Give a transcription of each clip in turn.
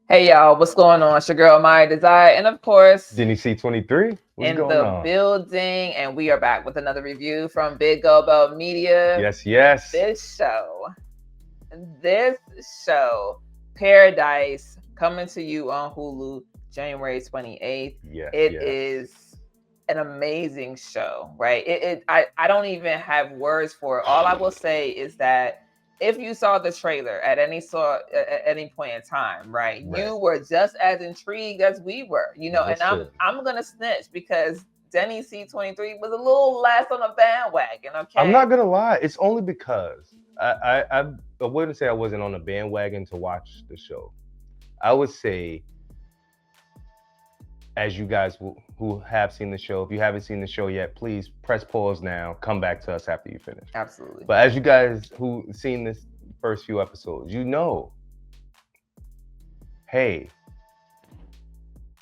Hey y'all, what's going on? It's your girl Maya Desire, and of course, Denny C23, what's in going the on? building, and we are back with another review from Big Gobo Media. Yes, yes. This show, this show, Paradise, coming to you on Hulu January 28th. Yes, It yes. is an amazing show, right? I don't even have words for it. All I will say is that if you saw the trailer at any point in time, right, Right. you were just as intrigued as we were, and That's I'm true. I'm gonna snitch because Denny C23 was a little less on the bandwagon, I'm okay? not gonna lie, it's only because I wouldn't say I wasn't on a bandwagon to watch the show. I would say, as you guys who have seen the show, if you haven't seen the show yet, please press pause now, come back to us after you finish. Absolutely. But as you guys who seen this first few episodes, hey,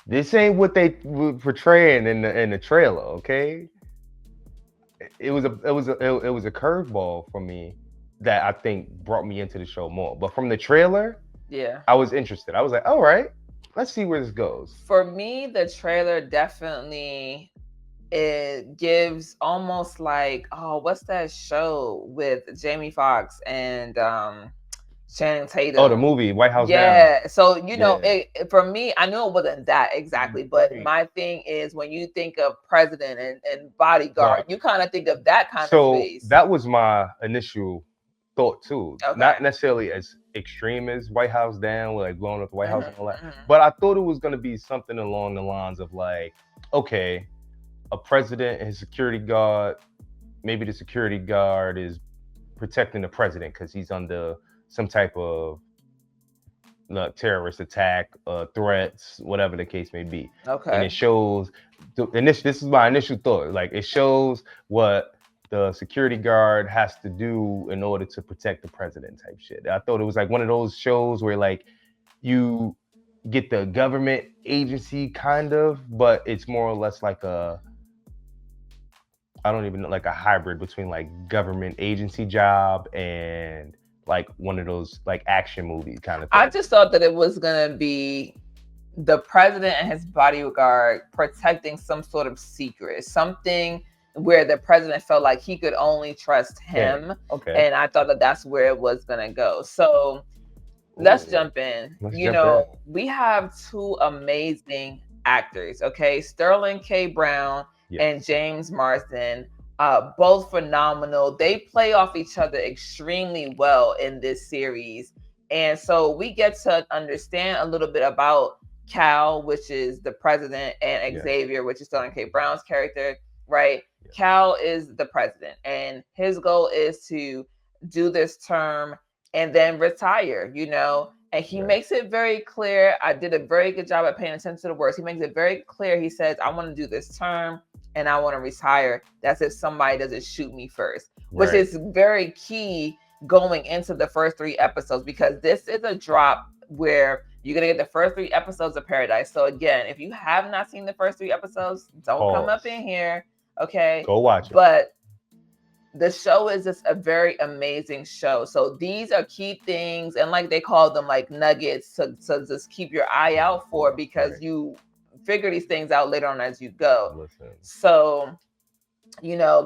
this ain't what they were portraying in the trailer, okay? It was a curveball for me that I think brought me into the show more. But from the trailer, Yeah. I was interested. I was like, all right, let's see where this goes. For me, the trailer definitely it gives almost like, oh, what's that show with Jamie Foxx and Channing Oh, the Tatum? movie White House Down. Yeah. So, Yeah. for me, I knew it wasn't that exactly, but Right. my thing is when you think of president and bodyguard, Right. you kind of think of that kind of So space. that was my initial thought too. Okay. Not necessarily as extreme as White House Down, like blowing up the White House and all that, Hmm. but I thought it was gonna be something along the lines of like, okay, a president and his security guard. Maybe the security guard is protecting the president because he's under some type of terrorist attack, threats, whatever the case may be. And Okay. it shows, and this is my initial thought, like it shows what the security guard has to do in order to protect the president type shit. I thought it was like one of those shows where like you get the government agency kind of, but it's more or less like a, I don't even know, like a hybrid between like government agency job and like one of those like action movie kind of I thing. just thought that it was going to be the president and his bodyguard protecting some sort of secret, something where the president felt like he could only trust Yeah. him. Okay. And I thought that that's where it was going to go. So let's Ooh. jump in. Let's jump in. We have two amazing actors, okay? Sterling K. Brown Yes. and James Marsden, both phenomenal. They play off each other extremely well in this series. And so we get to understand a little bit about Cal, which is the president, and Yes. Xavier, which is Sterling K. Brown's character, right? Yes. Cal is the president, and his goal is to do this term and then retire, And he Right. makes it very clear. I did a very good job at paying attention to the words. He makes it very clear. He says, I want to do this term and I want to retire. That's if somebody doesn't shoot me first, which Right. is very key going into the first three episodes because this is a drop where you're going to get the first three episodes of Paradise. So, again, if you have not seen the first three episodes, don't come up Pause. in here. Okay. Go watch it. But the show is just a very amazing show. So these are key things, and like they call them like nuggets to just keep your eye out for because Right. you figure these things out later on as you go. Listen. So,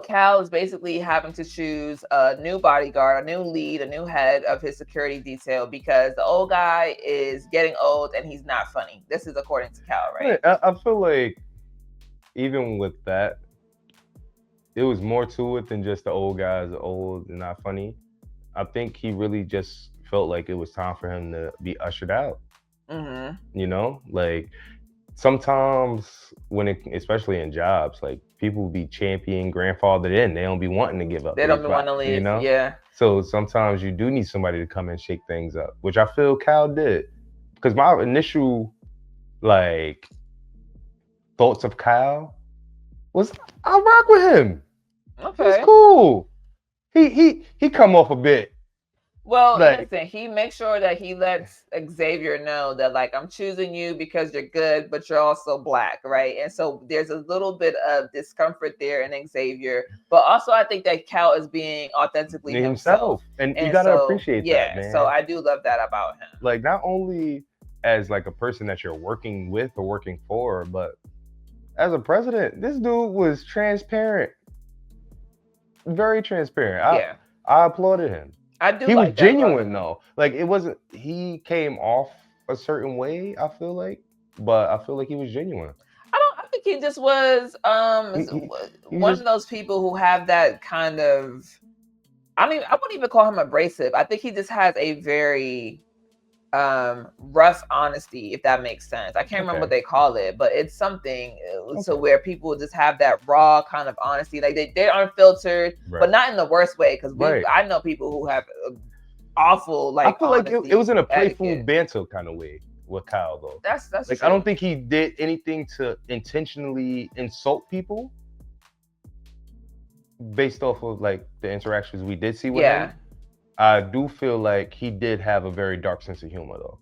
Cal is basically having to choose a new bodyguard, a new lead, a new head of his security detail because the old guy is getting old and he's not funny. This is according to Cal, right? Right. I feel like even with that, it was more to it than just the old guys are old and not funny. I think he really just felt like it was time for him to be ushered out. Mm-hmm. Like sometimes when it, especially in jobs, like people be champion grandfathered in, they don't be wanting to give up They their don't want spot, to leave. Yeah. So sometimes you do need somebody to come and shake things up, which I feel Cal did. Because my initial like thoughts of Kyle was I rock with him. He's Okay. cool. He come off a bit Well, like listen, he makes sure that he lets Xavier know that, like, I'm choosing you because you're good, but you're also black, right? And so there's a little bit of discomfort there in Xavier, but also I think that Cal is being authentically himself. himself, and you And gotta so, appreciate that, yeah, so man. I do love that about him. Like not only as like a person that you're working with or working for, but as a president, this dude was transparent, very transparent. Yeah, I applauded him. I do He was like that about genuine him. though. Like it wasn't. He came off a certain way. I feel like, but I feel like he was genuine. I think he just was He one of just those people who have that kind of. I wouldn't even call him abrasive. I think he just has a very rough honesty, if that makes sense. I can't remember what they call it, but it's something so where people just have that raw kind of honesty, like they aren't filtered, but not in the worst way, because I know people who have awful like I feel like it was in a playful etiquette. banter kind of way with Kyle though. That's like true. I don't think he did anything to intentionally insult people based off of like the interactions we did see with him. I do feel like he did have a very dark sense of humor though.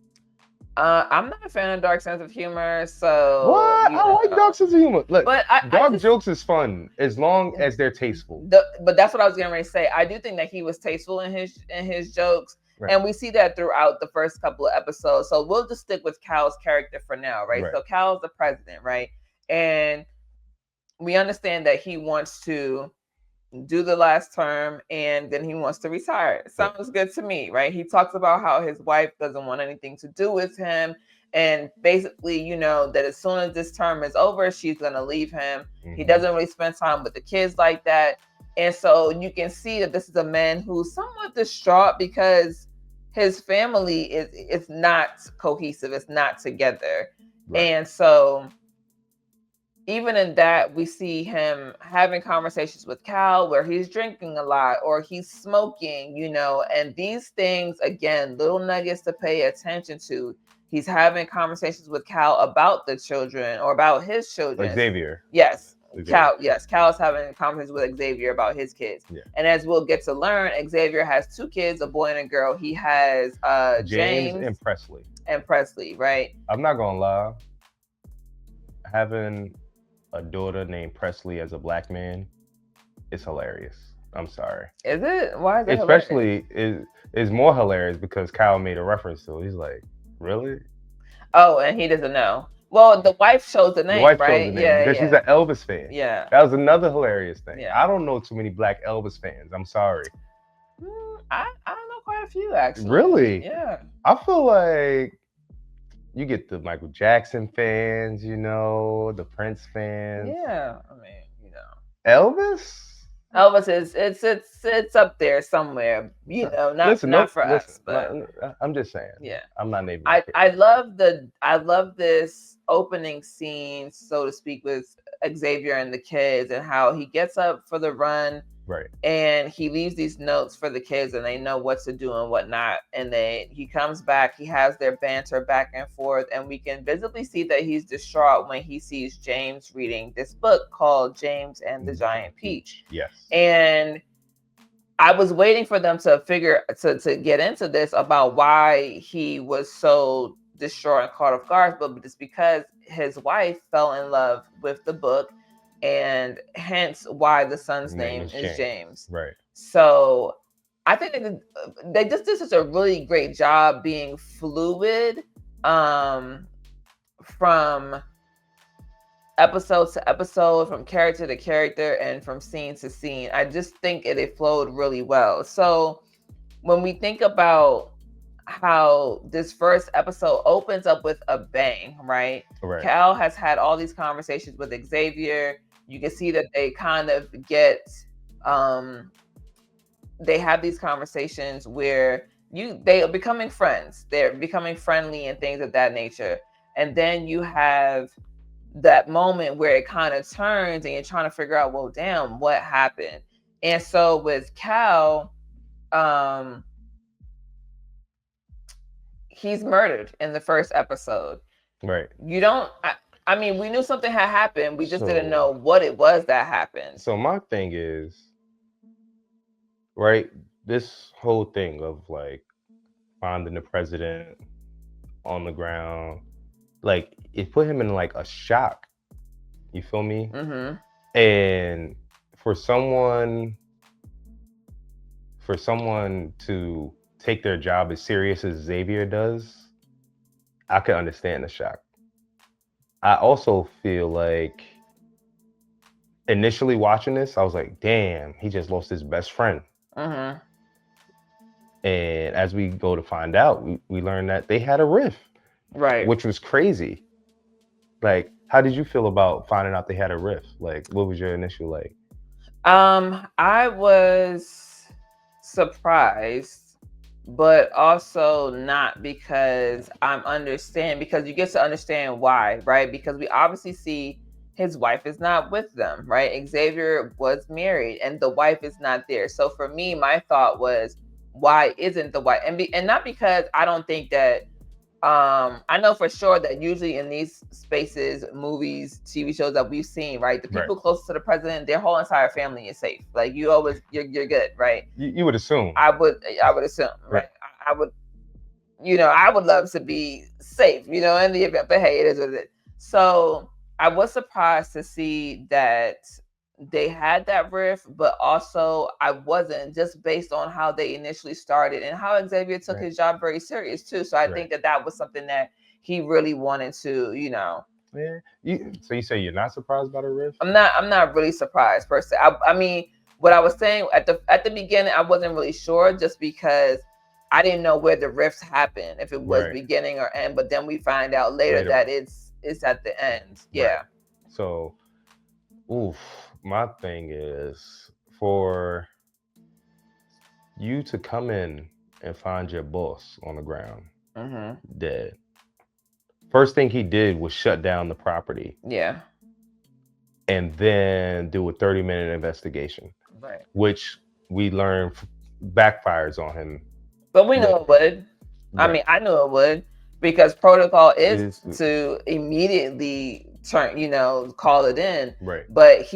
I'm not a fan of dark sense of humor, so what? I like dark sense of humor. Look, but dark jokes is fun as long as they're tasteful. But that's what I was getting ready to say. I do think that he was tasteful in his jokes, and we see that throughout the first couple of episodes. So we'll just stick with Cal's character for now, right? So Cal's the president, right? And we understand that he wants to do the last term and then he wants to retire. Sounds good to me, right? He talks about how his wife doesn't want anything to do with him, and basically, you know, that as soon as this term is over, she's going to leave him. He doesn't really spend time with the kids like that. And so you can see that this is a man who's somewhat distraught because his family is not cohesive, it's not together. And so even in that, we see him having conversations with Cal where he's drinking a lot or he's smoking, you know, and these things, again, little nuggets to pay attention to. He's having conversations with Cal about the children or about his children. Xavier. Yes. Cal is having conversations with Xavier about his kids. And as we'll get to learn, Xavier has 2 kids, a boy and a girl. He has James and Presley, right? I'm not gonna lie. Having a daughter named Presley as a black man, it's hilarious. I'm sorry. Is it? Why is it Especially is more hilarious because Kyle made a reference to it. He's like, really? Oh, and he doesn't know. Well, the wife shows the name, right? Because she's an Elvis fan. Yeah. That was another hilarious thing. Yeah. I don't know too many black Elvis fans. I'm sorry. I don't know quite a few, actually. Really? Yeah. I feel like you get the Michael Jackson fans, you know, the Prince fans. Yeah, I mean, you know, Elvis is it's up there somewhere, you know. Not for us, but I'm just saying. Yeah, I'm not naming. I love this opening scene, so to speak, with Xavier and the kids, and how he gets up for the run. Right. And he leaves these notes for the kids and they know what to do and what not. And he comes back, he has their banter back and forth, and we can visibly see that he's distraught when he sees James reading this book called James and the Giant Peach. Yes. And I was waiting for them to get into this about why he was so distraught and caught off guard, but it's because his wife fell in love with the book, and hence why the son's name is James. Right. So I think they just did such a really great job being fluid from episode to episode, from character to character, and from scene to scene. I just think it flowed really well. So when we think about how this first episode opens up with a bang, right? Cal has had all these conversations with Xavier. You can see that they kind of get, they have these conversations where they are becoming friends. They're becoming friendly and things of that nature. And then you have that moment where it kind of turns and you're trying to figure out, well, damn, what happened? And so with Cal, he's murdered in the first episode. Right. You don't... I mean, we knew something had happened. We just didn't know what it was that happened. So my thing is, right, this whole thing of like finding the president on the ground, like it put him in like a shock. You feel me? Mm-hmm. And for someone to take their job as serious as Xavier does, I could understand the shock. I also feel like initially watching this, I was like, damn, he just lost his best friend. Mm-hmm. And as we go to find out, we learned that they had a riff, Right. which was crazy. Like, how did you feel about finding out they had a riff? Like, what was your initial like? I was surprised, but also not, because because you get to understand why, right? Because we obviously see his wife is not with them, right? Xavier was married and the wife is not there. So for me, my thought was, why isn't the wife? And not because I don't think that I know for sure that usually in these spaces, movies, TV shows that we've seen, right, the people close to the president, their whole entire family is safe. Like you're good, right? You would assume. I would assume, right? I would, I would love to be safe, in the event, but hey, it is what it is. So I was surprised to see that they had that riff, but also I wasn't, just based on how they initially started and how Xavier took his job very serious too. So I think that was something that he really wanted to, Yeah. So you say you're not surprised by the riff? I'm not really surprised per se. I mean, what I was saying at the beginning, I wasn't really sure, just because I didn't know where the riffs happened, if it was beginning or end. But then we find out later that it's at the end. Yeah. So, my thing is, for you to come in and find your boss on the ground, dead. First thing he did was shut down the property. Yeah. And then do a 30-minute investigation. Right. Which we learned backfires on him. But we knew it would. I mean, I knew it would, because protocol is to immediately call it in. Right. But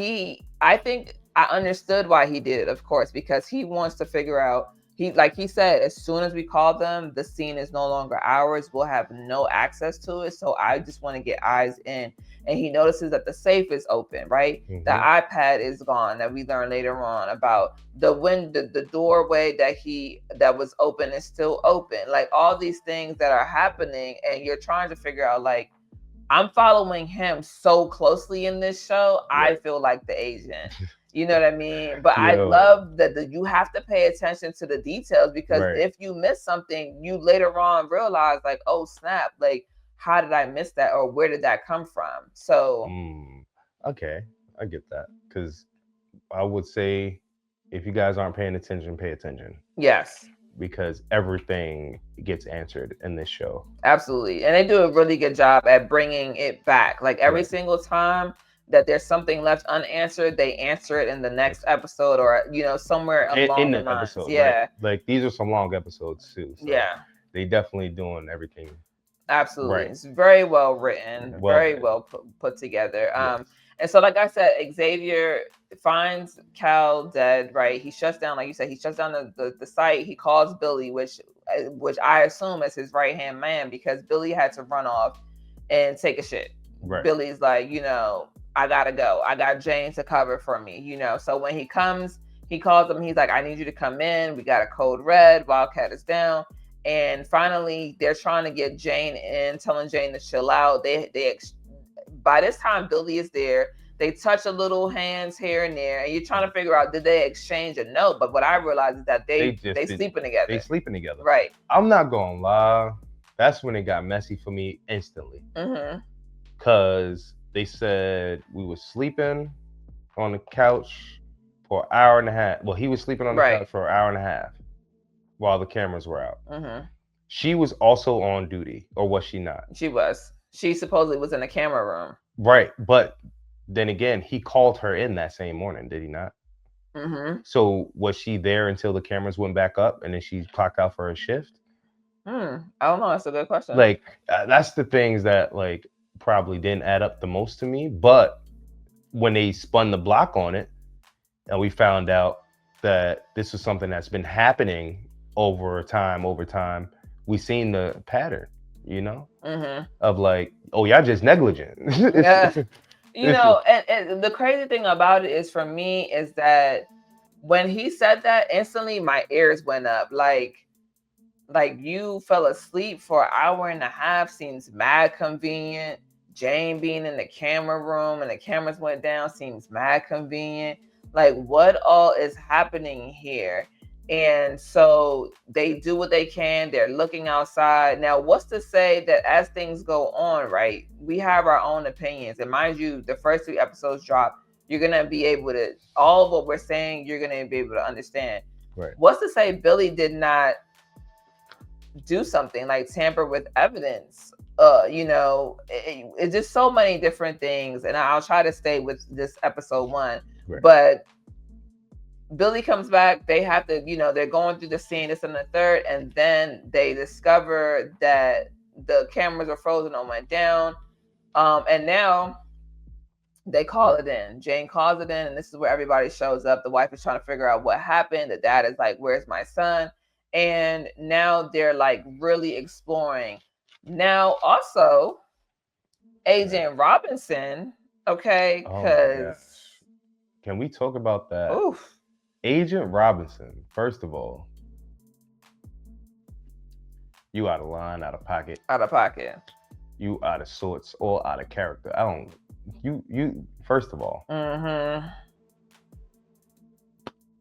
I think I understood why he did it, of course, because he wants to figure out, like he said, as soon as we call them, the scene is no longer ours. We'll have no access to it. So I just want to get eyes in. And he notices that the safe is open, right? Mm-hmm. The iPad is gone, that we learn later on about. The doorway that was open is still open. Like, all these things that are happening, and you're trying to figure out, like, I'm following him so closely in this show. I feel like the agent. You know what I mean? But I love that you have to pay attention to the details, because if you miss something, you later on realize, like, oh snap, like, how did I miss that, or where did that come from? So okay, I get that, because I would say, if you guys aren't paying attention, pay attention. Yes. Because everything gets answered in this show. Absolutely. And they do a really good job at bringing it back. Like, every single time that there's something left unanswered, they answer it in the next episode, or, somewhere along in the lines. Episode, yeah. Like, these are some long episodes too. So they definitely doing everything. Absolutely. It's very well written, very well put together. And so, like I said, Xavier finds Cal dead, right? He shuts down, like you said, he shuts down the site. He calls Billy, which I assume is his right-hand man, because Billy had to run off and take a shit. Billy's like, I gotta go. I got Jane to cover for me, So when he comes, he calls him. He's like, I need you to come in. We got a code red. WILDCAT is down. And finally, they're trying to get Jane in, telling Jane to chill out. By this time, Billy is there. They touch a little hands here and there, and you're trying to figure out, did they exchange a note? But what I realized is that they sleeping together. They sleeping together. Right. I'm not gonna lie. That's when it got messy for me instantly. Because they said we were sleeping on the couch for an hour and a half. Well, he was sleeping on the couch for an hour and a half while the cameras were out. She was also on duty, or was she not? She was. She supposedly was in the camera room. Right, but then again, he called her in that same morning, did he not? So was she there until the cameras went back up, and then she clocked out for her shift? I don't know. That's a good question. Like, that's the things that, like, probably didn't add up the most to me. But when they spun the block on it, and we found out that this was something that's been happening over time, we seen the pattern, of like, oh, y'all just negligent. And the crazy thing about it is, for me, is that when he said that, instantly my ears went up. Like like you fell asleep for an hour and a half seems mad convenient. Jane being in the camera room and the cameras went down seems mad convenient. Like, what all is happening here? And so they do what they can. They're looking outside. Now, what's to say that as things go on, right, we have our own opinions. And mind you, the first 3 episodes drop, you're going to be able to, all of what we're saying, you're going to be able to understand. Right. What's to say Billy did not do something like tamper with evidence? It's just so many different things. And I'll try to stay with this episode 1. Right. But Billy comes back. They have to, they're going through the scene, this and the third, and then they discover that the cameras are frozen and went down. And now they call it in. Jane calls it in, and this is where everybody shows up. The wife is trying to figure out what happened. The dad is like, "Where's my son?" And now they're like really exploring. Now, also, Agent Robinson, okay, because can we talk about that? Oof. Agent Robinson, first of all, you out of line, out of pocket. Out of pocket. You out of sorts, all out of character. You first of all. Mm-hmm.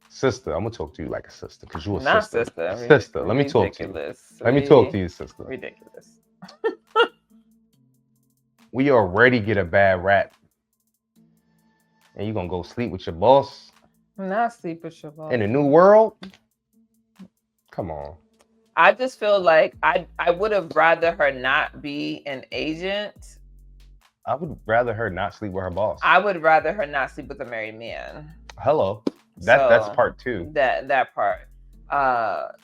Sister, I'm gonna talk to you like a sister, because you're a Not sister. Sister, let me talk to you. Ridiculous. Let me talk to you, sister. Ridiculous. We already get a bad rap. And you gonna go sleep with your boss? Not sleep with your boss. In a new world? Come on. I just feel like I would have rather her not be an agent. I would rather her not sleep with her boss. I would rather her not sleep with a married man. Hello. That's part 2. That part.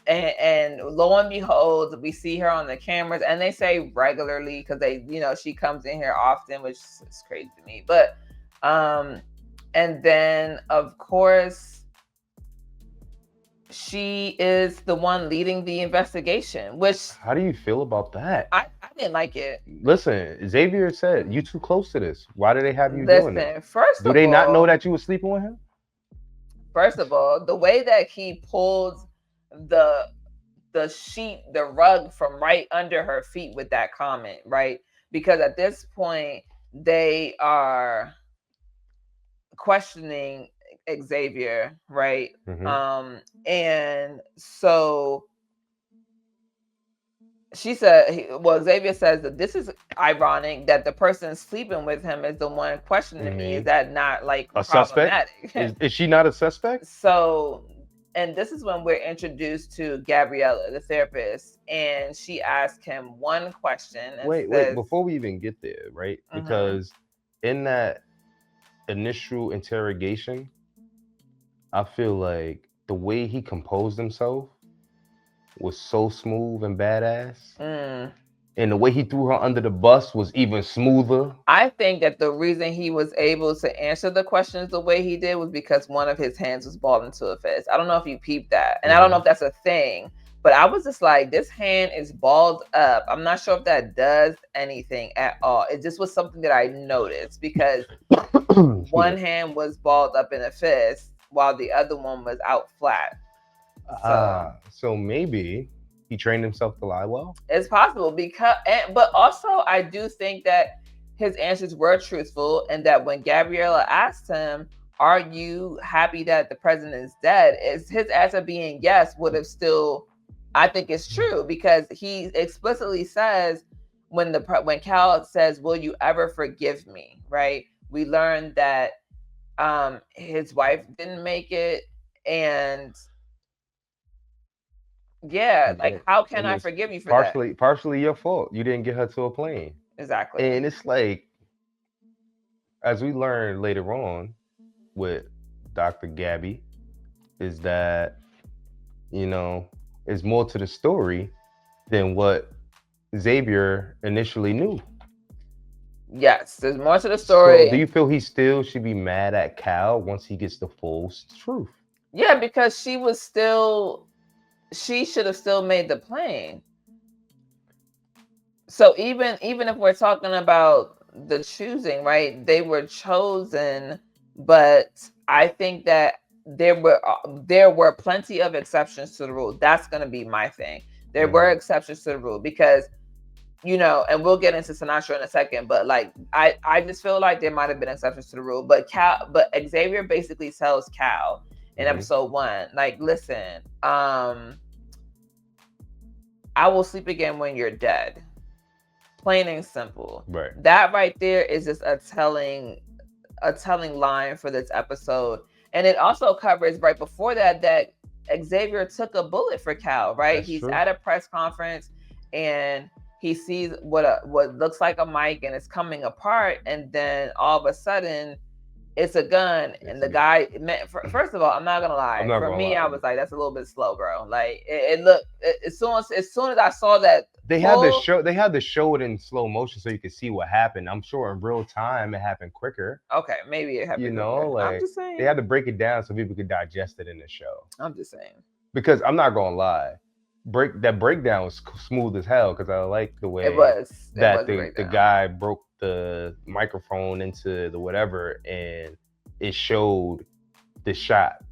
And lo and behold, we see her on the cameras, and they say regularly, because they, she comes in here often, which is crazy to me. But and then of course she is the one leading the investigation, which, how do you feel about that? I didn't like it. Listen, Xavier said, you too close to this. Why do they have you doing it? First of all, do they not know that you were sleeping with him? First of all, the way that he pulled the sheet, the rug from right under her feet with that comment, right? Because at this point they are questioning Xavier, right? Mm-hmm. And so Xavier says that this is ironic that the person sleeping with him is the one questioning me. Is that not like a problematic? Suspect? Is she not a suspect? So, and this is when we're introduced to Gabriella, the therapist, and she asked him one question. And wait, before we even get there, right? Because in that initial interrogation, I feel like the way he composed himself was so smooth and badass. And the way he threw her under the bus was even smoother. I think that the reason he was able to answer the questions the way he did was because one of his hands was balled into a fist. I don't know if you peeped that. And I don't know if that's a thing. But I was just like, this hand is balled up. I'm not sure if that does anything at all. It just was something that I noticed, because one hand was balled up in a fist while the other one was out flat. So maybe he trained himself to lie well? It's possible, but also I do think that his answers were truthful, and that when Gabriella asked him, "Are you happy that the president is dead?" his answer being yes would have still, I think it's true, because he explicitly says when Cal says, "Will you ever forgive me?" Right? We learned that his wife didn't make it, and like, how can I forgive you for that? Partially your fault. You didn't get her to a plane. Exactly. And it's like, as we learned later on with Dr. Gabby, is that, there's more to the story than what Xavier initially knew. Yes, there's more to the story. So do you feel he still should be mad at Cal once he gets the full truth? Yeah, because she should have still made the plane. So even if we're talking about the choosing, right? They were chosen, but I think that there were plenty of exceptions to the rule. That's going to be my thing. There were exceptions to the rule because, you know, and we'll get into Sinatra in a second, but like I just feel like there might have been exceptions to the rule. But Xavier basically tells Cal in episode 1, like, listen, I will sleep again when you're dead. Plain and simple. Right. That right there is just a telling line for this episode. And it also covers right before that Xavier took a bullet for Cal, right? That's He's true. at a press conference and he sees what looks like a mic and it's coming apart, and then all of a sudden it's a gun. And the guy, first of all, I'm not gonna lie. For me, I was like, that's a little bit slow, bro. Like it looked, as soon as I saw that, they had to show it in slow motion so you could see what happened. I'm sure in real time it happened quicker. Okay, maybe it happened. You know, quicker. Like, I'm just saying they had to break it down so people could digest it in the show. I'm just saying, because I'm not gonna lie, that breakdown was smooth as hell, because I like the way the guy broke the microphone into the whatever and it showed the shot.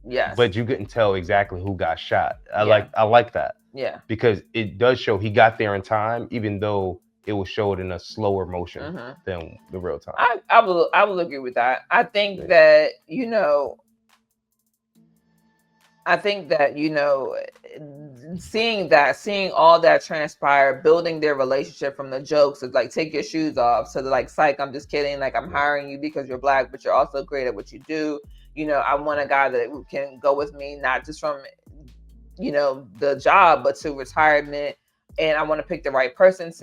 Yes. But you couldn't tell exactly who got shot. I like that. Yeah. Because it does show he got there in time, even though it was showed in a slower motion than the real time. I will agree with that. I think that, you know, seeing all that transpire, building their relationship from the jokes of like, take your shoes off, to the like, psych, I'm just kidding, like, I'm hiring you because you're Black, but you're also great at what you do. You know, I want a guy that can go with me, not just from, you know, the job, but to retirement. And I want to pick the right person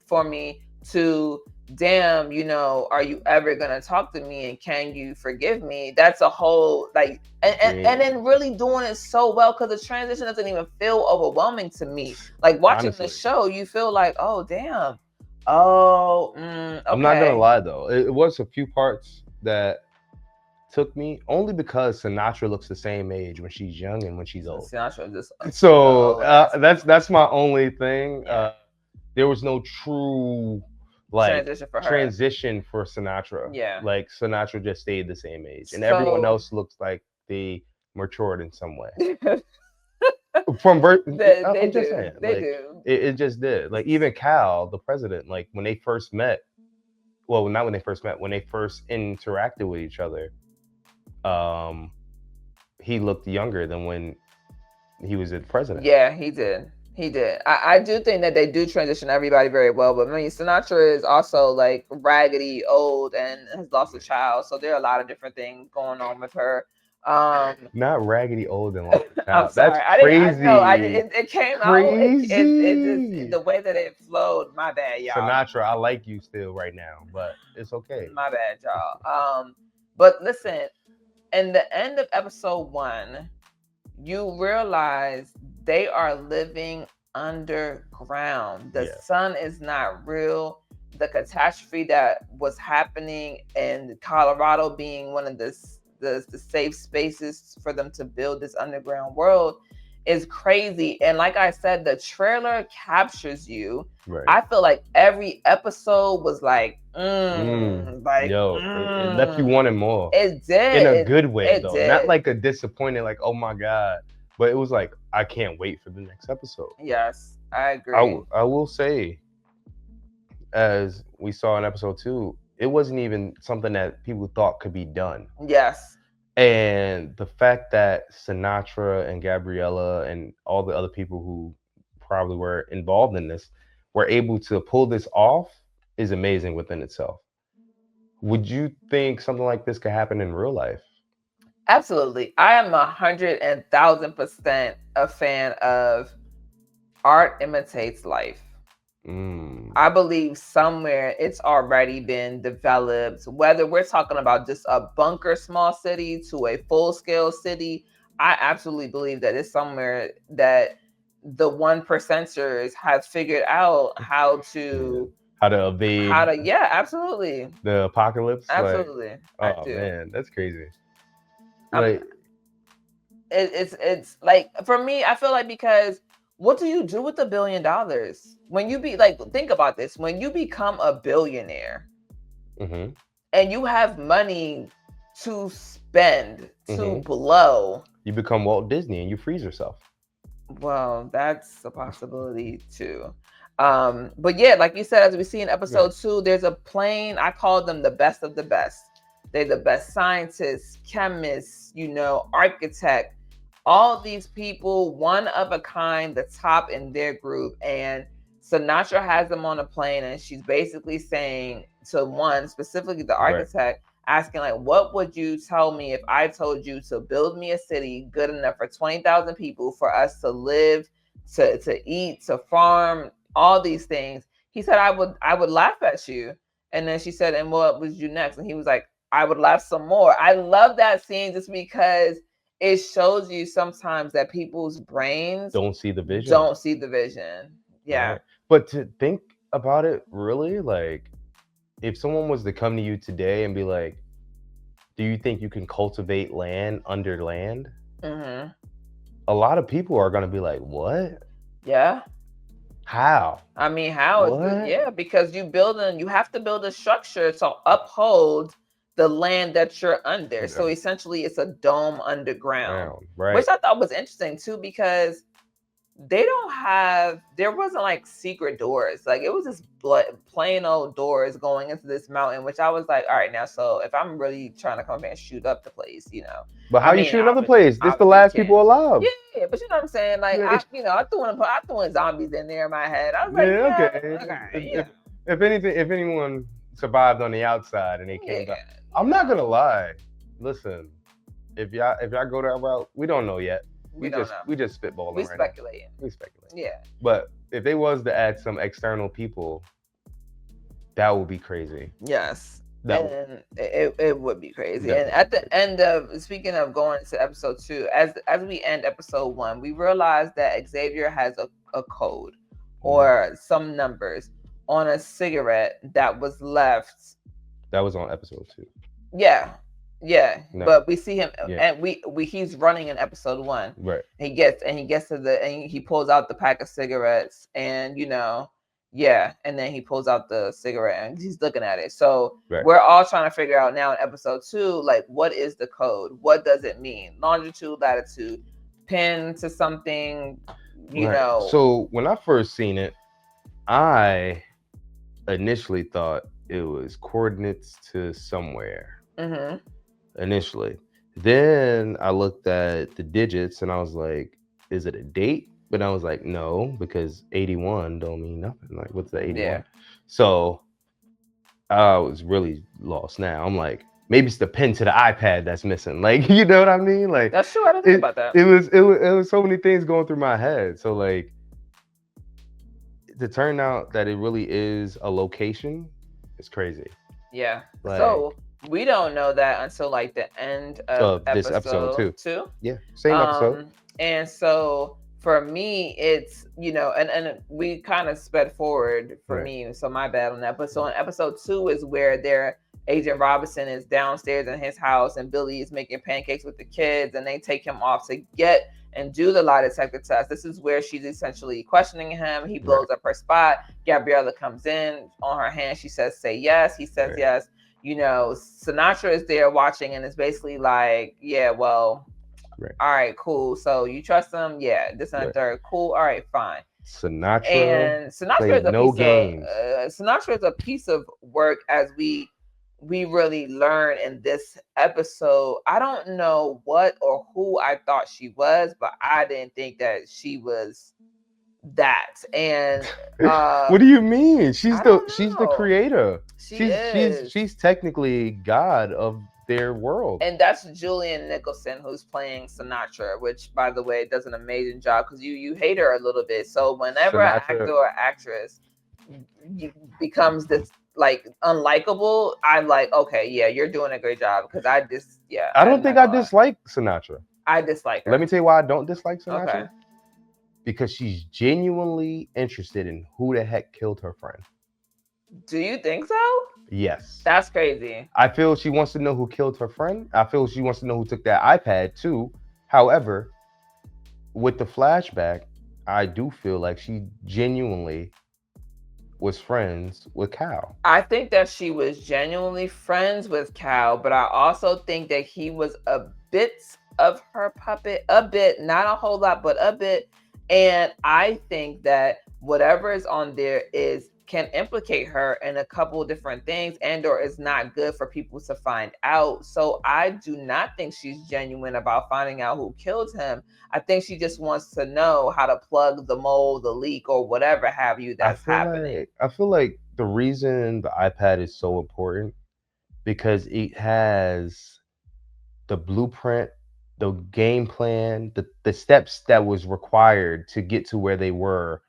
for me to, damn, you know, are you ever going to talk to me and can you forgive me? That's a whole, like, and then really doing it so well, because the transition doesn't even feel overwhelming to me. Like, watching the show, you feel like, oh, damn. Oh, okay. I'm not going to lie, though. It was a few parts that took me, only because Sinatra looks the same age when she's young and when she's old. Sinatra just that's my only thing. There was no true like transition for Sinatra. Yeah, like Sinatra just stayed the same age, and everyone else looks like they matured in some way. From birth, they do. It just did. Like, even Cal, the president, like, when they first met, well, not when they first met, when they first interacted with each other, he looked younger than when he was the president. Yeah, he did. I do think that they do transition everybody very well, but I mean, Sinatra is also like raggedy old and has lost a child, so there are a lot of different things going on with her. Not raggedy old and lost a child. I'm sorry. That's crazy. It came crazy. Out. It just, the way that it flowed. My bad, y'all. Sinatra, I like you still right now, but it's okay. My bad, y'all. But listen. In the end of episode 1, you realize they are living underground. The sun is not real. The catastrophe that was happening in Colorado being one of the safe spaces for them to build this underground world is crazy. And like I said, the trailer captures you. Right. I feel like every episode was like, it left you wanting more. It did. In a good way, though. Did. Not like a disappointing, like, oh my God. But it was like, I can't wait for the next episode. Yes, I agree. I will say, as we saw in episode 2, it wasn't even something that people thought could be done. Yes. And the fact that Sinatra and Gabriella and all the other people who probably were involved in this were able to pull this off is amazing within itself. Would you think something like this could happen in real life? Absolutely. I am 100,000% a fan of art imitates life. I believe somewhere it's already been developed, whether we're talking about just a bunker small city to a full-scale city. I absolutely believe that it's somewhere that the 1%ers have figured out how to evade, absolutely, the apocalypse. Absolutely. Like, oh man, that's crazy. Like, it's like, for me, I feel like, because what do you do with $1 billion when you be like, think about this, when you become a billionaire and you have money to spend, to blow, you become Walt Disney and you freeze yourself. Well, that's a possibility too. But yeah, like you said, as we see in episode 2, there's a plane. I call them the best of the best. They're the best scientists, chemists, architect, all these people, one of a kind, the top in their group. And Sinatra has them on a plane, and she's basically saying to one, specifically the architect, asking like, what would you tell me if I told you to build me a city good enough for 20,000 people, for us to live, to eat, to farm, all these things? He said, I would laugh at you. And then she said, and what would you next? And he was like, I would laugh some more. I love that scene just because it shows you sometimes that people's brains don't see the vision. Yeah. Right. But to think about it, really, like, if someone was to come to you today and be like, do you think you can cultivate land under land? Mm-hmm. A lot of people are going to be like, what? Yeah. How? I mean, how? Because you have to build a structure to uphold the land that you're under. So essentially it's a dome underground, right? Which I thought was interesting too, because there wasn't like secret doors. Like, it was just plain old doors going into this mountain, which I was like, all right, now, so if I'm really trying to come up and shoot up the place, But how you shooting up the place? This the last people alive. Yeah, but you know what I'm saying? Like, I threw in zombies in there in my head. I was like, okay. If anyone survived on the outside and they came back, I'm not gonna lie. Listen, if y'all go that route, we don't know yet. We just spitballing. We speculating. We speculating. Yeah. But if they was to add some external people, that would be crazy. Yes. It would be crazy. Definitely. And at the end of, speaking of going to episode 2, as we end episode 1, we realized that Xavier has a code or some numbers on a cigarette that was left. That was on episode 2. Yeah. Yeah, no. But we see him, and we he's running in episode 1. Right. He gets to he pulls out the pack of cigarettes, and and then he pulls out the cigarette and he's looking at it. So we're all trying to figure out now in episode 2, like, what is the code? What does it mean? Longitude, latitude, pin to something, you know. So when I first seen it, I initially thought it was coordinates to somewhere. Mm-hmm. Initially. Then I looked at the digits and I was like, is it a date? But I was like, no, because 81 don't mean nothing. Like, what's the 81? Yeah. So I was really lost now. I'm like, maybe it's the pin to the iPad that's missing. Like, you know what I mean? Like, that's true. I didn't think about that. It was so many things going through my head. So like, to turn out that it really is a location, it's crazy. Yeah. Like, so we don't know that until like the end of this episode 2. Yeah, same episode. And so for me, it's, and we kind of sped forward for me, so my bad on that. But so in episode 2 is where Agent Robinson is downstairs in his house, and Billy is making pancakes with the kids, and they take him off to get and do the lie detector test. This is where she's essentially questioning him. He blows up her spot. Gabriella comes in on her hand. She says, say yes. He says yes. Sinatra is there watching, and it's basically like, yeah, well, all right, cool. So you trust him? Yeah, this and third. Cool. All right, fine. Sinatra is Sinatra is a piece of work, as we really learn in this episode. I don't know what or who I thought she was, but I didn't think that she was that. And what do you mean? She's the creator. She's technically God of their world. And that's Julian Nicholson, who's playing Sinatra, which, by the way, does an amazing job, because you hate her a little bit. So whenever an actor or actress becomes this like unlikable, I'm like, okay, yeah, you're doing a great job, because I don't think I dislike Sinatra. I dislike her. Let me tell you why I don't dislike Sinatra. Okay. Because she's genuinely interested in who the heck killed her friend. Do you think so? Yes. That's crazy. I feel she wants to know who killed her friend. I feel she wants to know who took that iPad too. However, with the flashback, I do feel like she genuinely was friends with Cal. I think that she was genuinely friends with Cal, but I also think that he was a bit of her puppet, a bit, not a whole lot, but a bit. And I think that whatever is on there is can implicate her in a couple of different things and or is not good for people to find out. So I do not think she's genuine about finding out who killed him. I think she just wants to know how to plug the mole, the leak, or whatever have you that's happening. I feel like the reason the iPad is so important because it has the blueprint, the game plan, the steps that was required to get to where they were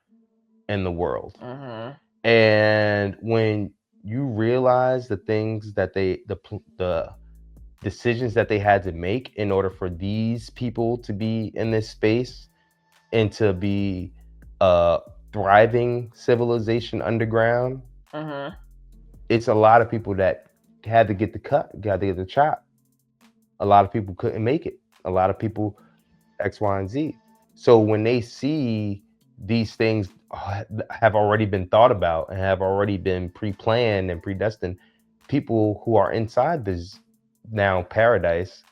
in the world. Mm-hmm. And when you realize the things that the decisions that they had to make in order for these people to be in this space and to be a thriving civilization underground, Mm-hmm. it's a lot of people that had to get the cut, got to get the chop. A lot of people couldn't make it. A lot of people X, Y, and Z. So when they see these things have already been thought about and have already been pre-planned and predestined, people who are inside this now paradise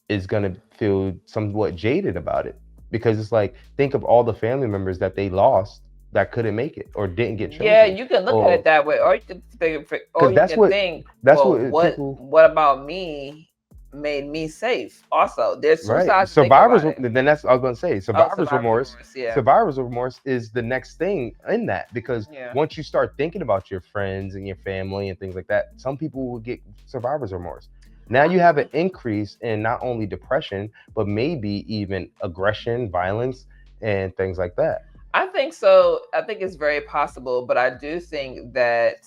is going to feel somewhat jaded about it, because it's like, think of all the family members that they lost that couldn't make it or didn't get Yeah, chosen, you can look at or it that way, or you can think, or because you can think, that's well, what people, what about me made me safe? Also, there's two right, sides to think survivors, about it. then that's I was going to say, Oh, survivor's survivor's remorse. remorse. Yeah, Survivor's remorse is the next thing in that, because yeah. once you start thinking about your friends and your family and things like that, some people will get survivor's remorse. Now you have an increase in not only depression, but maybe even aggression, violence, and things like that. I think so. I think it's very possible, but I do think that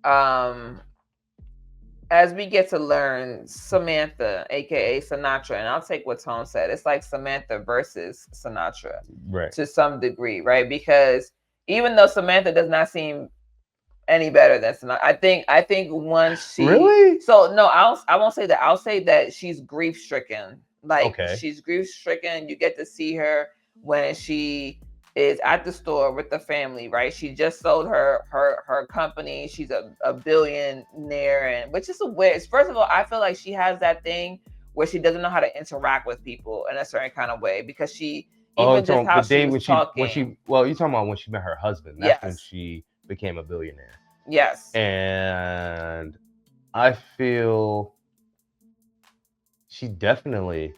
um as we get to learn Samantha, aka Sinatra, and I'll take what Tom said. It's like Samantha versus Sinatra Right. to some degree, right? Because even though Samantha does not seem any better than Sinatra, I think once she Really? so no, I won't say that. I'll say that she's grief stricken. Like Okay. she's grief stricken. You get to see her when she is at the store with the family, right? She just sold her company. She's a billionaire, and which is a weird. First of all, I feel like she has that thing where she doesn't know how to interact with people in a certain kind of way, because she Oh, even just the how she day was when talking. she well, you're talking about when she met her husband. That's when Yes, she became a billionaire. yes. And I feel she definitely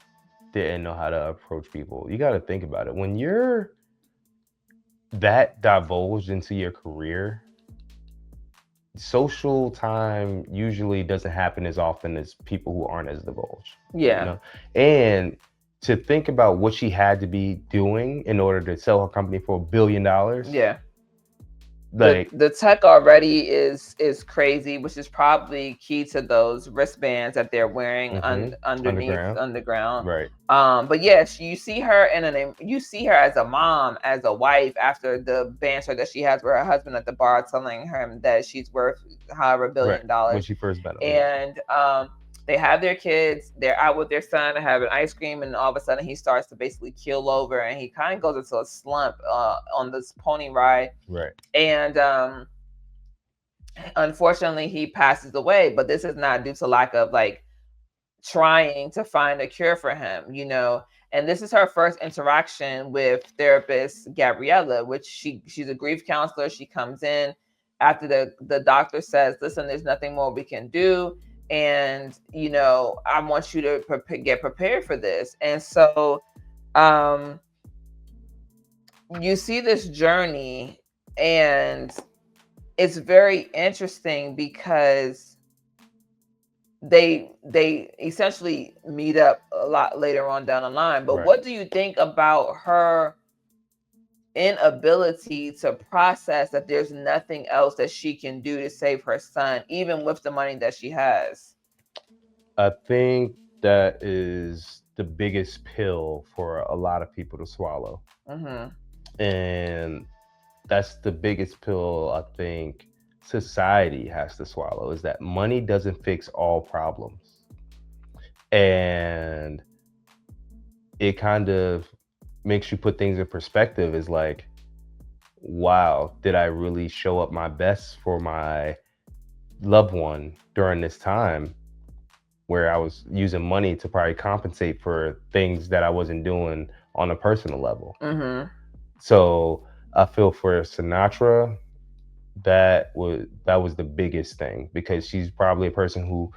didn't know how to approach people. You got to think about it. When you're that divulged into your career, social time usually doesn't happen as often as people who aren't as divulged. Yeah. You know? And to think about what she had to be doing in order to sell her company for $1 billion. Yeah. Like the tech already is crazy, which is probably key to those wristbands that they're wearing underneath underground. Right. But yes, you see her you see her as a mom, as a wife, after the banter that she has with her husband at the bar, telling him that she's worth however $1 billion. When she first met him. And they have their kids, they're out with their son having ice cream, and all of a sudden he starts to basically keel over, and he kind of goes into a slump on this pony ride. Right. And unfortunately he passes away, but this is not due to lack of like trying to find a cure for him, you know. And this is her first interaction with therapist Gabriella, which she's a grief counselor. She comes in after the doctor says, listen, there's nothing more we can do, and you know, I want you to get prepared for this. And so you see this journey, and it's very interesting because they essentially meet up a lot later on down the line. But what do you think about her inability to process that there's nothing else that she can do to save her son, even with the money that she has? I think that is the biggest pill for a lot of people to swallow. Mm-hmm. And that's the biggest pill I think society has to swallow, is that money doesn't fix all problems. And it kind of makes you put things in perspective, is like, wow, did I really show up my best for my loved one during this time where I was using money to probably compensate for things that I wasn't doing on a personal level? Mm-hmm. So I feel for Sinatra, that was the biggest thing because she's probably a person who,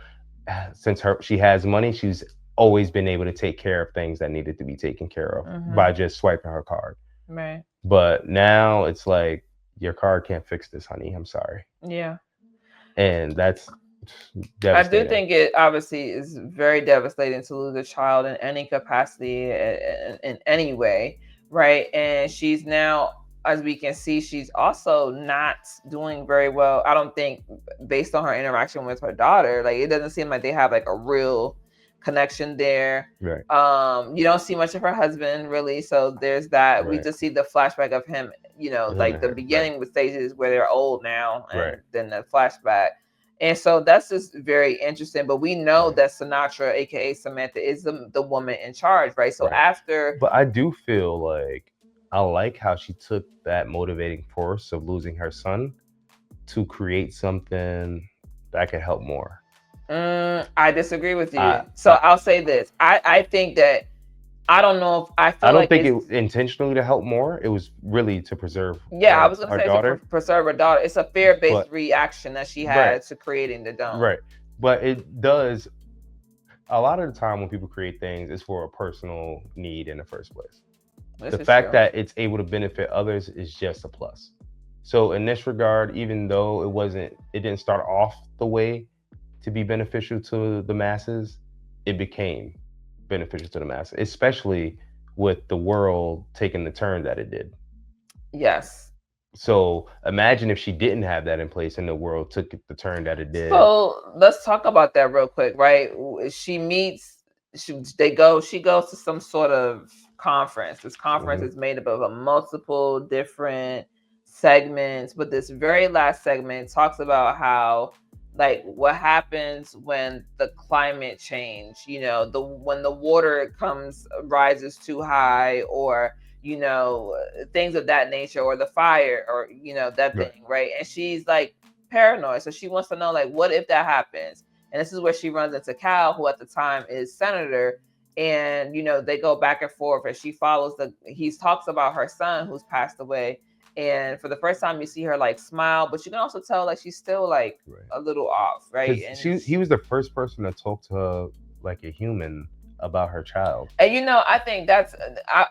since she has money, she's always been able to take care of things that needed to be taken care of by just swiping her card. Right. But now it's like your card can't fix this, honey. I'm sorry. Yeah. And that's I do devastating. think it obviously is very devastating to lose a child in any capacity, in any way, right? And she's now, as we can see, she's also not doing very well. I don't think, based on her interaction with her daughter, like it doesn't seem like they have like a real connection there. Right. You don't see much of her husband really, so there's that. We Right. just see the flashback of him, like the beginning with stages where they're old now, and Right. then the flashback. And so that's just very interesting. But we know that Sinatra, aka Samantha, is the woman in charge, right? So Right. after, But I do feel like I like how she took that motivating force of losing her son to create something that could help more. I disagree with you. I I'll say this. I think that, I don't know if I feel I don't like think it was intentionally to help more. It was really to preserve I was gonna her say daughter. to preserve her daughter. It's a fear-based But reaction that she right, had to creating the dome. right. But it does a lot of the time when people create things, it's for a personal need in the first place. This The is fact true. that it's able to benefit others is just a plus. So in this regard, even though it didn't start off the way to be beneficial to the masses, it became beneficial to the masses, especially with the world taking the turn that it did. Yes. So imagine if she didn't have that in place and the world took the turn that it did. So let's talk about that real quick, right? She meets, she goes to some sort of conference. This conference is made up of a multiple different segments, but this very last segment talks about how, like, what happens when the climate change, when the water rises too high, or things of that nature, or the fire, or that Right. thing, right? And she's like paranoid, so she wants to know, like, what if that happens? And this is where she runs into Cal, who at the time is senator, and they go back and forth, and she follows he talks about her son who's passed away, and for the first time you see her like smile, but you can also tell like she's still like a little off, right? And he was the first person to talk to her like a human about her child. And I think that's,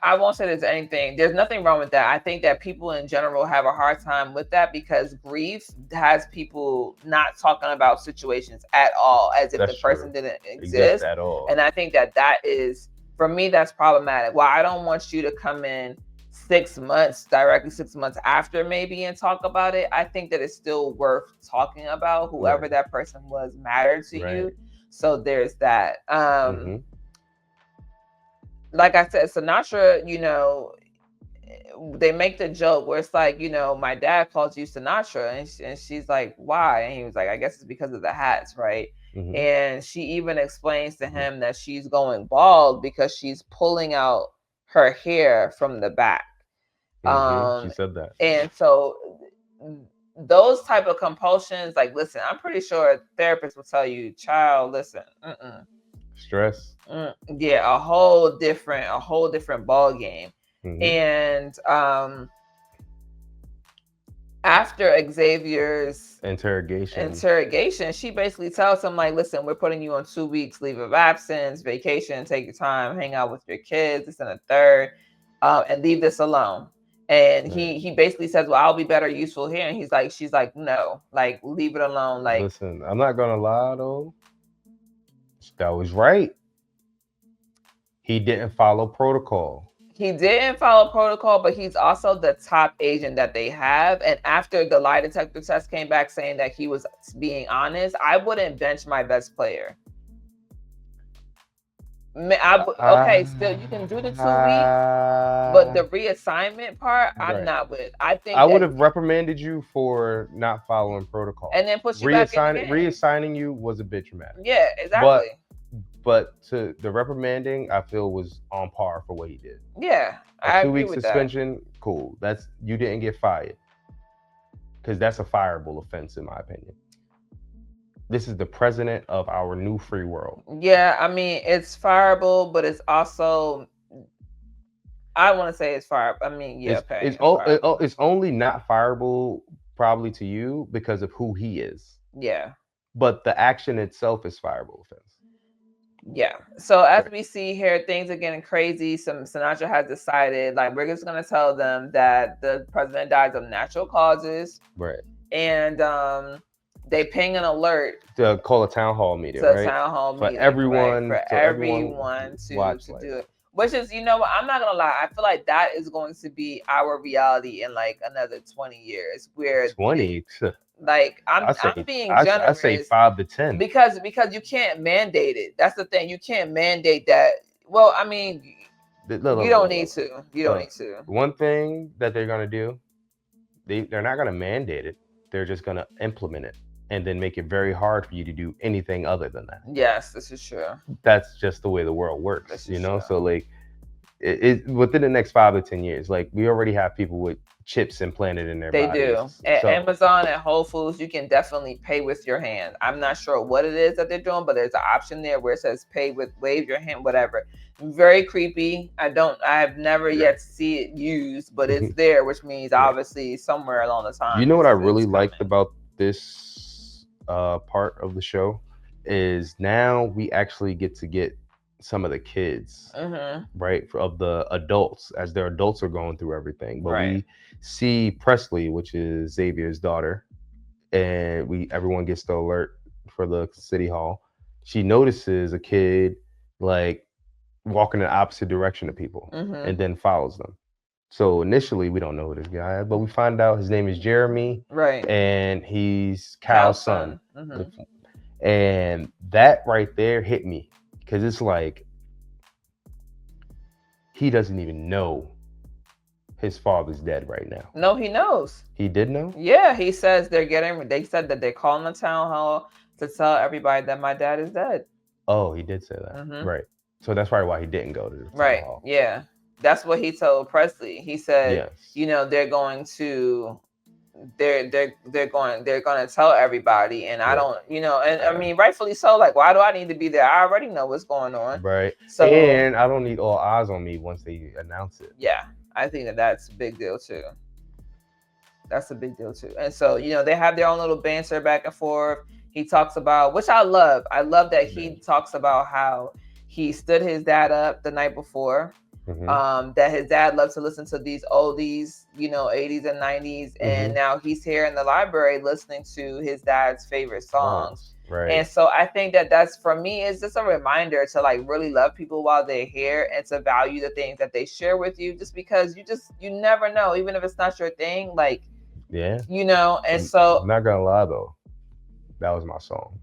I won't say there's anything, there's nothing wrong with that. I think that people in general have a hard time with that because grief has people not talking about situations at all, as if That's the person true. didn't exist at all. And I think that is, for me, that's problematic. Well, I don't want you to come in 6 months, directly 6 months after maybe, and talk about it. I think that it's still worth talking about. Whoever that person was mattered to you. So there's that. Like I said, Sinatra, they make the joke where it's like, my dad calls you Sinatra, and she's like, why? And he was like, I guess it's because of the hats, right? And she even explains to him that she's going bald because she's pulling out her hair from the back. She said that. And so those type of compulsions, like, listen, I'm pretty sure therapists will tell you, child, listen, stress. Yeah, a whole different ball game. And after Xavier's interrogation, she basically tells him, like, listen, we're putting you on 2 weeks leave of absence, vacation, take your time, hang out with your kids, this and a third, and leave this alone. And he basically says, well, I'll be better useful here. And she's like, no, like, leave it alone. Like, listen, I'm not gonna lie though, that was right. He didn't follow protocol. He didn't follow protocol, but he's also the top agent that they have. And after the lie detector test came back saying that he was being honest, I wouldn't bench my best player. Okay, still, you can do the 2 weeks, but the reassignment part, I'm not with. I think I would have reprimanded you for not following protocol, and then put you back in the game. Reassigning you was a bit dramatic. Yeah, exactly. But to the reprimanding, I feel was on par for what he did. Yeah, I 2 week suspension, cool. That's, you didn't get fired, because that's a fireable offense in my opinion. This is the president of our new free world. Yeah, I mean, it's fireable, but it's also, I want to say it's fire. I mean, yeah, It's okay, it's o- it- fireable. it's only not fireable probably to you because of who he is, Yeah. but the action itself is fireable offense. Yeah. So as Right. we see here, things are getting crazy. Some Sinatra has decided, like, we're just gonna tell them that the president dies of natural causes, Right. and they ping an alert To call a town hall meeting, to a right? town hall For meeting, right? everyone, For so everyone everyone watch to like do it. Which is, you know what, I'm not gonna lie, I feel like that is going to be our reality in like another 20 years, where 20. like I I'm say being I say generous 5 to 10. because you can't mandate it. That's the thing. You can't mandate that. Well, I mean, Look, you look, don't look, need look, to. You don't look. need to. One thing that they're gonna do, they're not gonna mandate it. They're just gonna implement it and then make it very hard for you to do anything other than that. Yes, this is true. That's just the way the world works, This you is know. true. So like, it within the next 5 to 10 years, like we already have people with chips implanted in their They do. bodies. At So Amazon, at Whole Foods, you can definitely pay with your hand. I'm not sure what it is that they're doing, but there's an option there where it says pay with wave your hand, whatever. Very creepy. I have never yeah. yet see it used, but it's there, which means Yeah. obviously somewhere along the You time know what I it's really coming. liked about this part of the show is now we actually get some of the kids, Mm-hmm. right, of the adults as their adults are going through everything. But Right. we see Presley, which is Xavier's daughter, and everyone gets the alert for the city hall. She notices a kid like walking in the opposite direction of people Mm-hmm. and then follows them. So initially, we don't know who this guy is, but we find out his name is Jeremy, Right. and he's Cal's Cal's son. son. Mm-hmm. And that right there hit me because it's like he doesn't even know his father's dead right now. No, he knows. He did know? Yeah, he says they said that they're calling the town hall to tell everybody that my dad is dead. Oh, he did say that. Mm-hmm. Right. So that's probably why he didn't go to the town Right. hall. Yeah. That's what he told Presley. He said, Yes. you know, they're going to they're going to tell everybody, and I Yeah. don't, you know, and I mean rightfully so, like why do I need to be there? I already know what's going on. Right. So And I don't need all eyes on me once they announce it. yeah, I think that that's a big deal too. That's a big deal too. And so, you know, they have their own little banter back and forth. He talks about, which I love. I love that he talks about how he stood his dad up the night before. Mm-hmm. That his dad loves to listen to these oldies, you know, 80s and 90s. And now he's here in the library listening to his dad's favorite songs. Right. And so I think that that's, for me, is just a reminder to like really love people while they're here and to value the things that they share with you, just because you never know, even if it's not your thing, like, yeah, you know. And so I'm not gonna lie though, that was my song.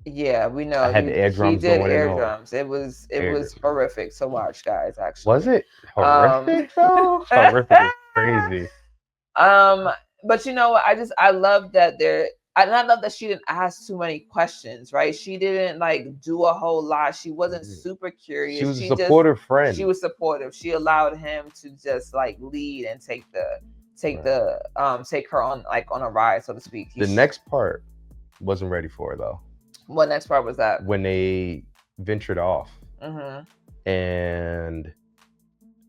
yeah, we know I had the air drums he did going air and all. drums. It was drums. horrific to watch, guys. Actually, Was it horrific though? Horrific is crazy. But you know what? I love that I love that she didn't ask too many questions, right? She didn't like do a whole lot. She wasn't super curious. She was a supportive friend. She was supportive. She allowed him to just like lead and take her on like on a ride, so to speak. The next part wasn't ready for it though. What next part was that? When they ventured off. Mm-hmm. And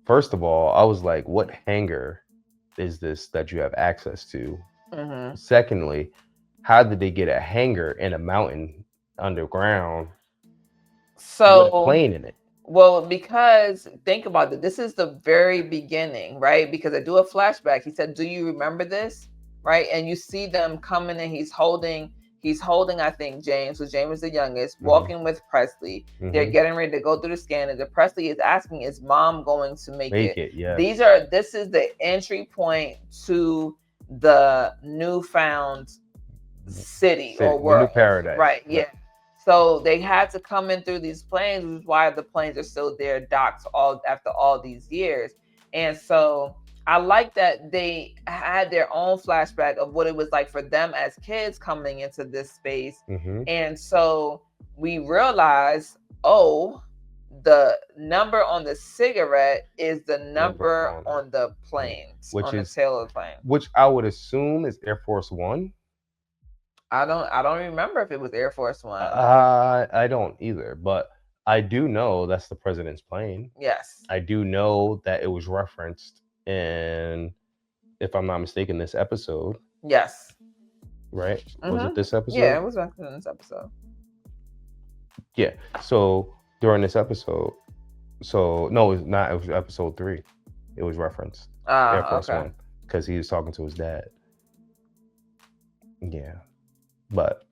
first of all, I was like, what hangar is this that you have access to? Mm-hmm. Secondly, how did they get a hangar in a mountain underground so with a plane in it? Well, because think about it, this is the very beginning, right? Because I do a flashback. He said, "Do you remember this?" Right? And you see them coming, and he's holding, I think, James, because James is the youngest, walking with Presley. They're getting ready to go through the scanner. The Presley is asking, "Is mom going to make it?" Yeah. This is the entry point to the newfound city or world, new paradise, right? Yeah. So they had to come in through these planes, which is why the planes are still there docked after all these years. And so I like that they had their own flashback of what it was like for them as kids coming into this space. And so we realize, oh, the number on the cigarette is the number on the planes, which on is the tail of the plane. Which I would assume is Air Force One. I don't remember if it was Air Force One. I don't either, but I do know that's the president's plane. Yes. I do know that it was referenced in, if I'm not mistaken, this episode. Yes. Right? Was it this episode? Yeah, it was referenced in this episode. Yeah. So during this episode, no, it's not. It was episode 3. It was referenced. Air Force One, because he was talking to his dad. Yeah, but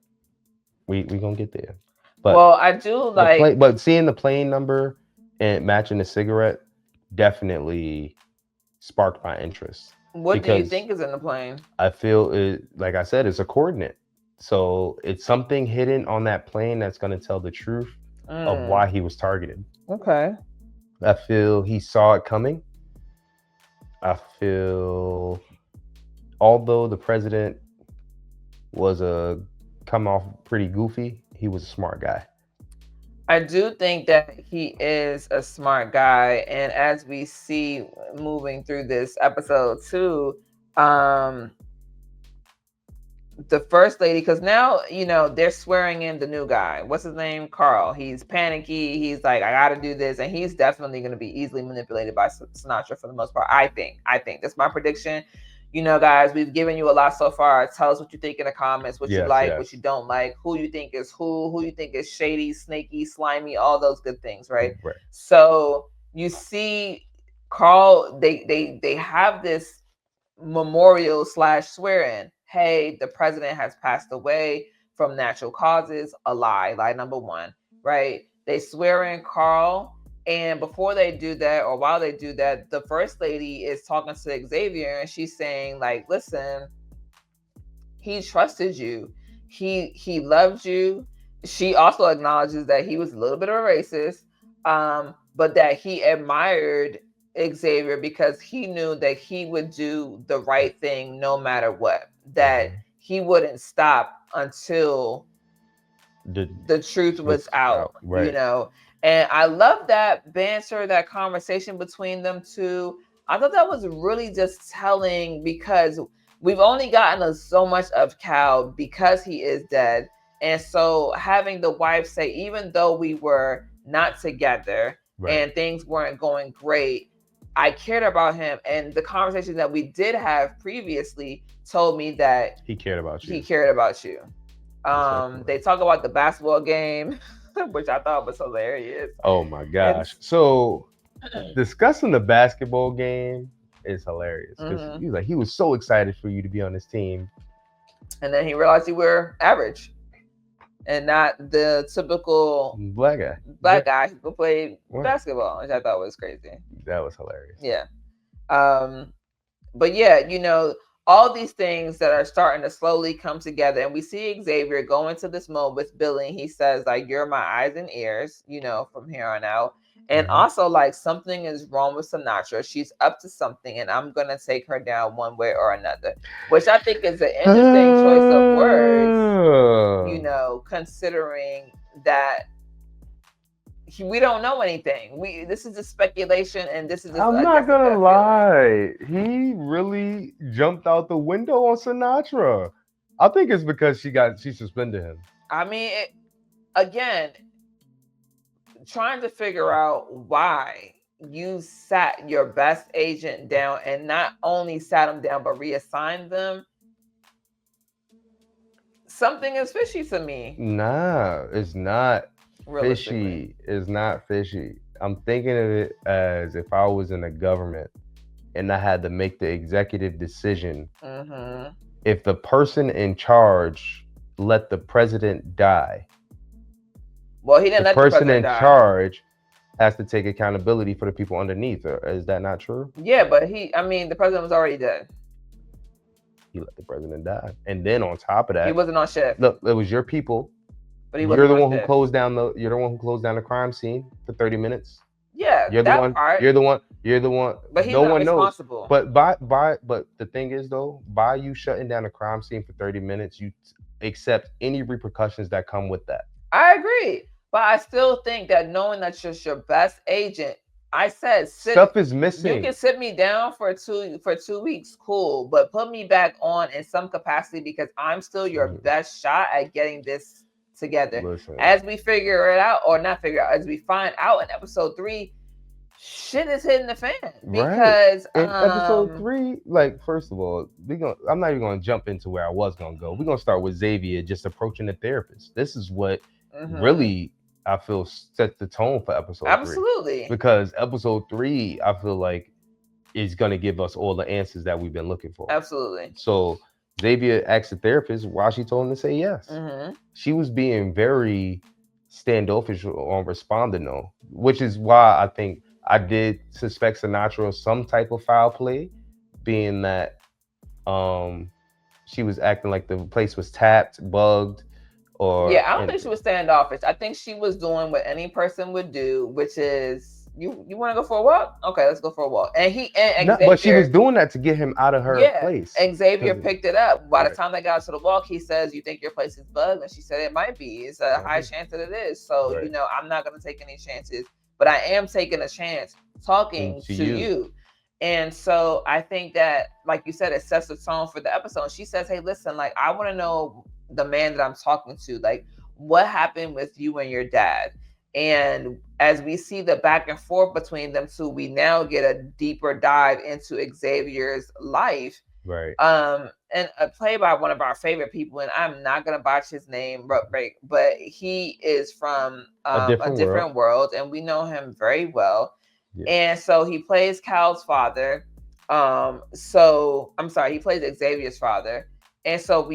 we gonna get there. But well, I do like. But seeing the plane number and matching the cigarette definitely sparked my interest. What do you think is in the plane? I feel it, like I said, it's a coordinate. So it's something hidden on that plane that's going to tell the truth of why he was targeted. Okay. I feel he saw it coming. I feel, although the president was come off pretty goofy, he was a smart guy. I do think that he is a smart guy, and as we see moving through this episode too, the first lady, because now, you know, they're swearing in the new guy. What's his name? Carl. He's panicky. He's like, I got to do this. And he's definitely going to be easily manipulated by Sinatra for the most part. I think that's my prediction. You know, guys, we've given you a lot so far. Tell us what you think in the comments, what you like, what you don't like, who you think is who you think is shady, snaky, slimy, all those good things, right? So you see Carl, they have this memorial / swear-in. Hey, the president has passed away from natural causes. A lie number 1, right? They swear in Carl, and before they do that, or while they do that, the first lady is talking to Xavier, and she's saying, like, listen, he trusted you, he loved you. She also acknowledges that he was a little bit of a racist, but that he admired Xavier because he knew that he would do the right thing no matter what, that he wouldn't stop until the truth was out, right? You know. And I love that banter, that conversation between them two. I thought that was really just telling, because we've only gotten so much of Cal because he is dead. And so having the wife say, even though we were not together and things weren't going great, I cared about him. And the conversation that we did have previously told me that he cared about you. He cared about you. They talk about the basketball game, which I thought was hilarious. Oh my gosh. So discussing the basketball game is hilarious, because he's like, he was so excited for you to be on his team. And then he realized you were average and not the typical black guy who played basketball, which I thought was crazy. That was hilarious. Yeah. But yeah, you know, all these things that are starting to slowly come together, and we see Xavier go into this mode with Billy. He says, like, you're my eyes and ears, you know, from here on out. And also, like, something is wrong with Sinatra. She's up to something, and I'm going to take her down one way or another, which I think is an interesting choice of words, you know, considering that we don't know anything. This is just speculation, and this is just, I'm not going to lie. He really jumped out the window on Sinatra. I think it's because she suspended him. I mean, again, trying to figure out why you sat your best agent down, and not only sat him down, but reassigned them. Something is fishy to me. Nah, it's not fishy. It's not fishy. I'm thinking of it as if I was in the government and I had to make the executive decision. If the person in charge let the president die, well, he didn't let the person in charge has to take accountability for the people underneath. Is that not true? Yeah, but the president was already dead. He let the president die. And then on top of that, he wasn't on shift. Look, it was your people. But you're the one who closed down the crime scene for 30 minutes. Yeah, you're the one. Part. You're the one. But he's not responsible. But but the thing is, though, by you shutting down the crime scene for 30 minutes, you accept any repercussions that come with that. I agree. But I still think that knowing that you're your best agent, I said stuff is missing. You can sit me down for 2 weeks, cool, but put me back on in some capacity, because I'm still your best shot at getting this together. Listen. As we figure it out, or not figure out, as we find out in episode 3, shit is hitting the fan. Because in episode 3, like, first of all, I'm not even gonna jump into where I was gonna go. We're gonna start with Xavier just approaching the therapist. This is what really I feel set the tone for episode 3. Absolutely. Because episode 3, I feel like, is gonna give us all the answers that we've been looking for. Absolutely. So Xavier asked the therapist why she told him to say yes. She was being very standoffish on responding though, which is why I think I did suspect Sinatra of some type of foul play, being that she was acting like the place was tapped, bugged, or... Yeah, I don't think she was standoffish. I think she was doing what any person would do, which is, you want to go for a walk? Okay, let's go for a walk. And Xavier, but she was doing that to get him out of her place. And Xavier picked it up. By the time they got to the walk, he says, "You think your place is bugged?" And she said, "It might be. It's a high chance that it is. So, I'm not going to take any chances. But I am taking a chance talking to you." And so I think that, like you said, it sets the tone for the episode. She says, "Hey, listen, like, I want to know the man that I'm talking to. Like, what happened with you and your dad?" And as we see the back and forth between them two, we now get a deeper dive into Xavier's life. Right. And a play by one of our favorite people, and I'm not gonna botch his name, but he is from a different world, and we know him very well. Yeah. And so he plays Cal's father. He plays Xavier's father. And so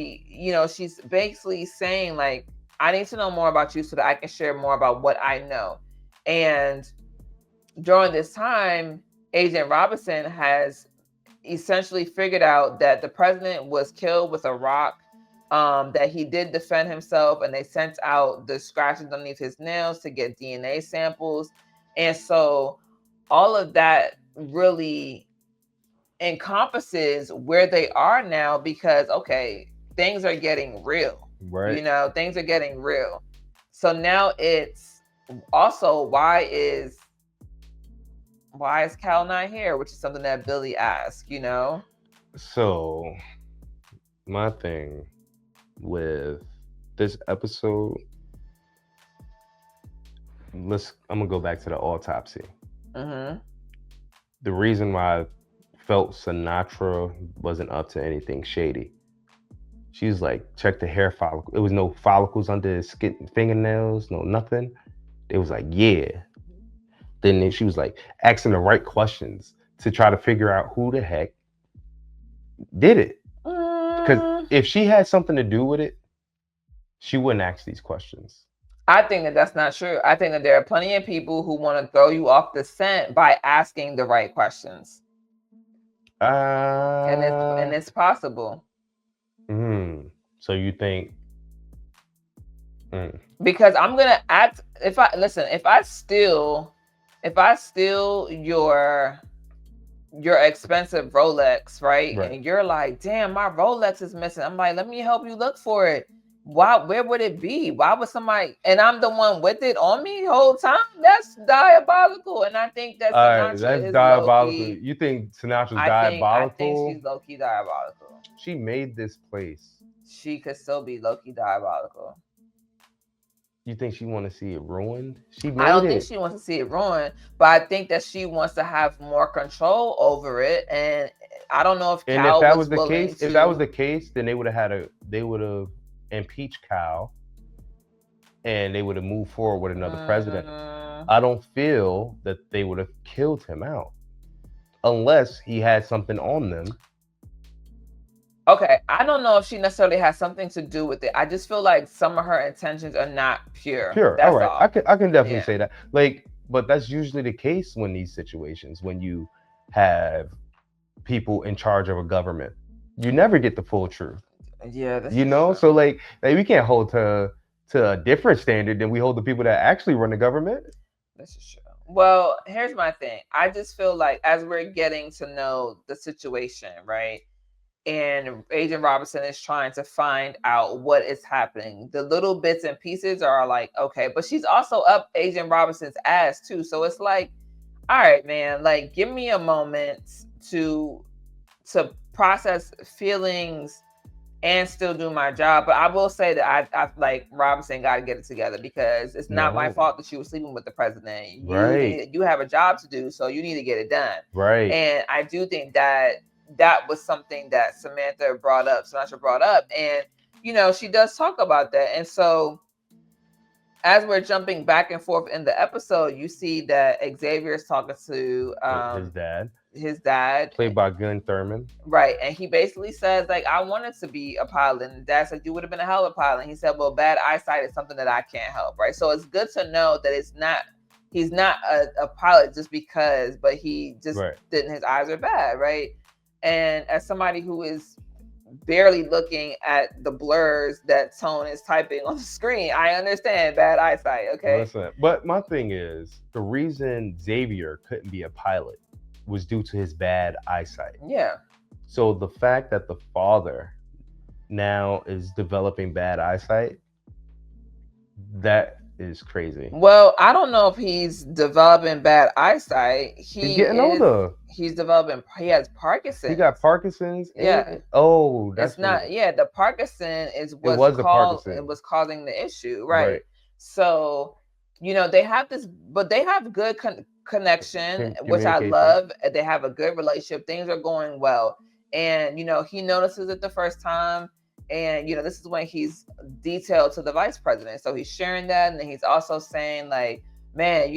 she's basically saying, like, I need to know more about you so that I can share more about what I know. And during this time, Agent Robinson has essentially figured out that the president was killed with a rock, that he did defend himself, and they sent out the scratches underneath his nails to get DNA samples. And so all of that really encompasses where they are now, because, okay, things are getting real. Right. Things are getting real. So now it's also, why is Cal not here? Which is something that Billy asked, So my thing with this episode, I'm gonna go back to the autopsy. The reason why I felt Sinatra wasn't up to anything shady, she's like, check the hair follicle. It was no follicles under his fingernails, no nothing. It was like, yeah. Then she was like asking the right questions to try to figure out who the heck did it. Because if she had something to do with it, she wouldn't ask these questions. I think that that's not true. I think that there are plenty of people who want to throw you off the scent by asking the right questions. And it's possible. So you think? Because I'm gonna act. If I steal your expensive Rolex, right? And you're like, damn, my Rolex is missing. I'm like, let me help you look for it. Where would it be? Why would somebody? And I'm the one with it on me the whole time. That's diabolical. And I think that Sinatra is diabolical. Low-key. You think Sinatra's diabolical? I think she's low-key diabolical. She made this place. She could still be low-key diabolical. You think she want to see it ruined? I don't think she wants to see it ruined, but I think that she wants to have more control over it. And I don't know if Cal was the case. If that was the case, then they would have impeached Cal, and they would have moved forward with another president. I don't feel that they would have killed him out unless he had something on them. Okay, I don't know if she necessarily has something to do with it. I just feel like some of her intentions are not pure. That's all right. all. I can definitely say that. Like, but that's usually the case when these situations, when you have people in charge of a government, you never get the full truth. Yeah, that's true. So like we can't hold to a different standard than we hold the people that actually run the government. This is true. Well, here's my thing. I just feel like as we're getting to know the situation, right? And Agent Robinson is trying to find out what is happening. The little bits and pieces are like, okay, but she's also up Agent Robinson's ass too. So it's like, all right, man, like give me a moment to process feelings and still do my job. But I will say that I like Robinson got to get it together, because it's not my fault that she was sleeping with the president. You have a job to do, so you need to get it done. Right. And I do think that was something that Sinatra brought up, and she does talk about that. And so as we're jumping back and forth in the episode, you see that Xavier is talking to his dad, played by Glenn Thurman, right? And he basically says, like, I wanted to be a pilot, and dad said, you would have been a hell of a pilot. And he said, well, bad eyesight is something that I can't help, right? So it's good to know that he's not a pilot just because, but he just didn't, his eyes are bad, right? And as somebody who is barely looking at the blurs that Tone is typing on the screen, I understand bad eyesight, okay? Listen, but my thing is, the reason Xavier couldn't be a pilot was due to his bad eyesight. Yeah. So the fact that the father now is developing bad eyesight, that is crazy. Well, I don't know if he's developing bad eyesight. He's getting older. He has Parkinson's. He got Parkinson's. Yeah. That's not. Yeah, the Parkinson is what it was causing the issue, right? So, they have this, but they have good connection, which I love. They have a good relationship. Things are going well. And, he notices it the first time. And, this is when he's detailed to the vice president. So he's sharing that. And then he's also saying, like, man,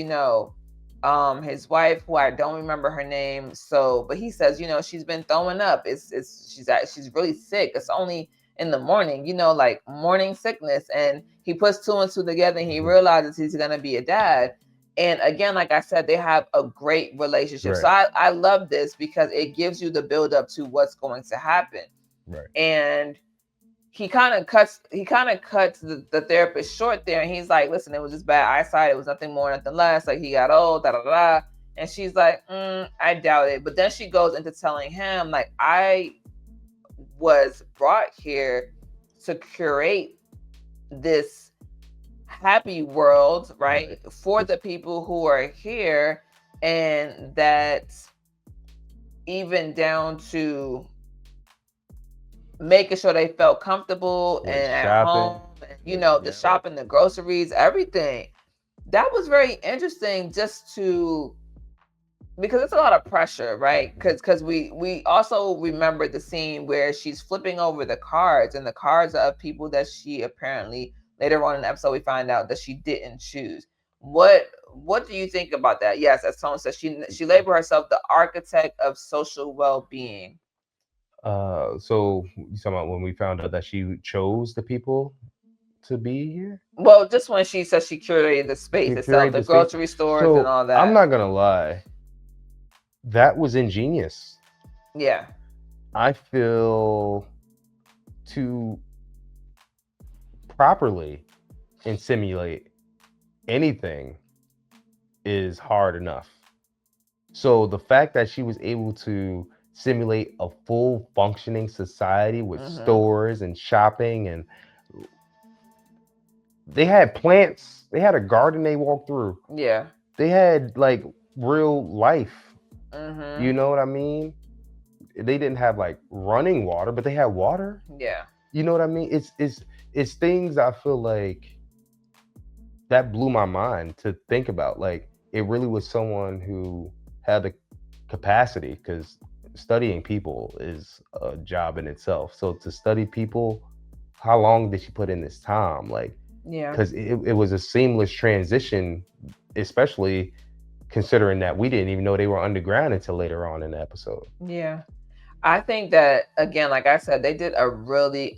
his wife, who I don't remember her name. But he says, she's been throwing up. She's really sick. It's only in the morning, like morning sickness. And he puts 2 and 2 together, and he realizes he's going to be a dad. And again, like I said, they have a great relationship. So I love this because it gives you the build up to what's going to happen. Right. And he kind of cuts the therapist short there. And he's like, listen, it was just bad eyesight. It was nothing more, nothing less. Like, he got old, da da da. And she's like, I doubt it. But then she goes into telling him, like, I was brought here to curate this happy world, right, for the people who are here, and that even down to making sure they felt comfortable and at home, and, the shopping, the groceries, everything. That was very interesting, because it's a lot of pressure, right? Because we also remember the scene where she's flipping over the cards, and the cards are of people that she apparently, later on in the episode, we find out that she didn't choose. What do you think about that? Yes, as Tone says, she labeled herself the architect of social well-being. So you talking about when we found out that she chose the people to be here? Well, just when she says she curated the space itself, the grocery stores and all that. I'm not gonna lie, that was ingenious. Yeah. I feel to properly and simulate anything is hard enough. So the fact that she was able to simulate a full functioning society with stores and shopping, and they had plants, they had a garden they walked through. Yeah. They had like real life. You know what I mean? They didn't have like running water, but they had water. Yeah. You know what I mean? It's things I feel like that blew my mind to think about. Like, it really was someone who had the capacity, because studying people is a job in itself. So to study people, how long did she put in this time? Like, because it was a seamless transition, especially considering that we didn't even know they were underground until later on in the episode. Yeah. I think that, again, like I said, they did a really,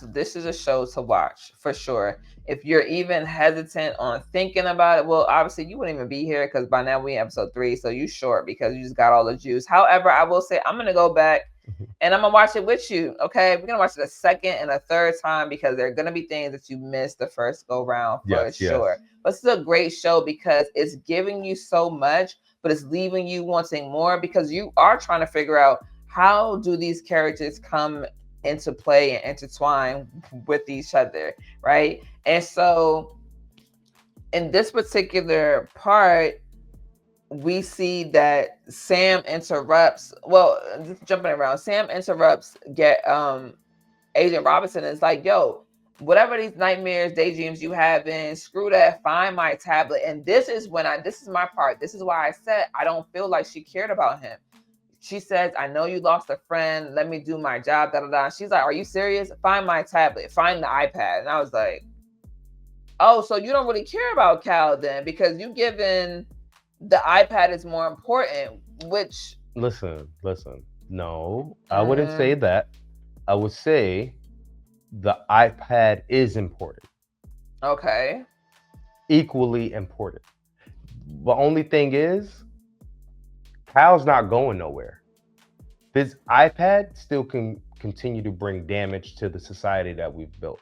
this is a show to watch for sure. If you're even hesitant on thinking about it, well, obviously you wouldn't even be here, because by now we're in episode 3, so you short because you just got all the juice. However, I will say I'm going to go back and I'm going to watch it with you, okay? We're going to watch it a second and a third time, because there are going to be things that you missed the first go round for sure. But this is a great show because it's giving you so much, but it's leaving you wanting more, because you are trying to figure out, how do these characters come into play and intertwine with each other, right? And so in this particular part, we see that Sam interrupts. Well, just jumping around, Sam interrupts. Agent Robinson is like, "Yo, whatever these nightmares, daydreams you having, screw that. Find my tablet." And this is when this is my part. This is why I said I don't feel like she cared about him. She says, "I know you lost a friend. Let me do my job." Da da da. She's like, "Are you serious? Find my tablet. Find the iPad." And I was like, "Oh, so you don't really care about Cal then, because you given the iPad is more important." Which Listen. No, I wouldn't say that. I would say the iPad is important. Okay. Equally important. The only thing is, Cal's not going nowhere. This iPad still can continue to bring damage to the society that we've built.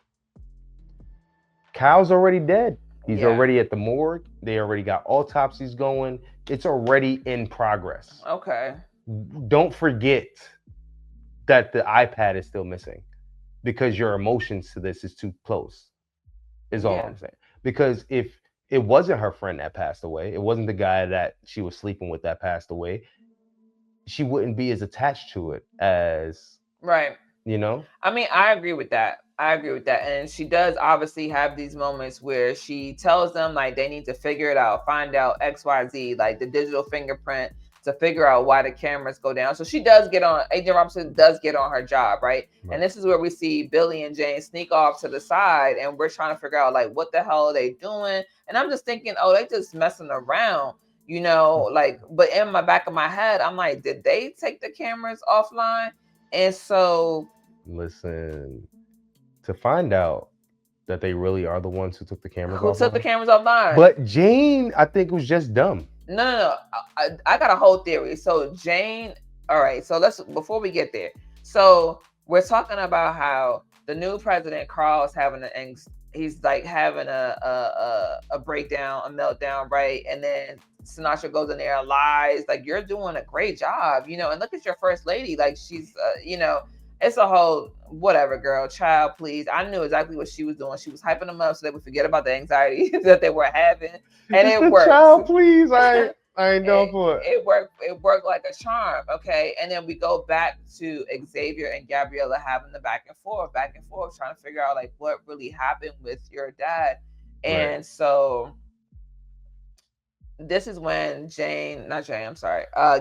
Cal's already dead. He's already at the morgue. They already got autopsies going. It's already in progress. Okay. Don't forget that the iPad is still missing because your emotions to this is too close, is all I'm saying. Because if it wasn't her friend that passed away, it wasn't the guy that she was sleeping with that passed away, she wouldn't be as attached to it as, right. you know? I mean, I agree with that. And she does obviously have these moments where she tells them like they need to figure it out, find out XYZ, like the digital fingerprint, to figure out why the cameras go down. So she does get on, Agent Robinson does get on her job, right? And this is where we see Billy and Jane sneak off to the side, and we're trying to figure out like what the hell are they doing? And I'm just thinking, oh, they just messing around, like, but in my back of my head, I'm like, did they take the cameras offline? And so listen, to find out that they really are the ones who took the cameras who offline. took the cameras offline? But Jane, I think, was just dumb. No. I got a whole theory. So Jane, all right. So before we get there. So we're talking about how the new president Carl is having he's like having a breakdown, a meltdown, right? And then Sinatra goes in there and lies, like, "You're doing a great job, and look at your first lady, like she's, it's a whole whatever, girl, child, please." I knew exactly what she was doing. She was hyping them up so they would forget about the anxiety that they were having, and it worked. Child, please, I ain't done for it. It worked like a charm. Okay, and then we go back to Xavier and Gabriella having the back and forth, trying to figure out like what really happened with your dad, and so this is when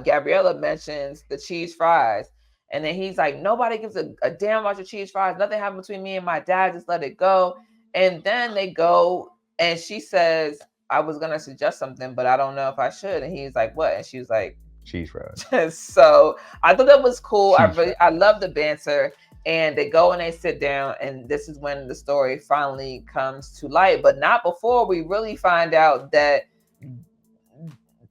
Gabriella mentions the cheese fries. And then he's like, "Nobody gives a damn about your cheese fries. Nothing happened between me and my dad. Just let it go." And then they go, and she says, "I was going to suggest something, but I don't know if I should." And he's like, "What?" And she was like, "Cheese fries." So I thought that was cool. I love the banter. And they go and they sit down. And this is when the story finally comes to light. But not before we really find out that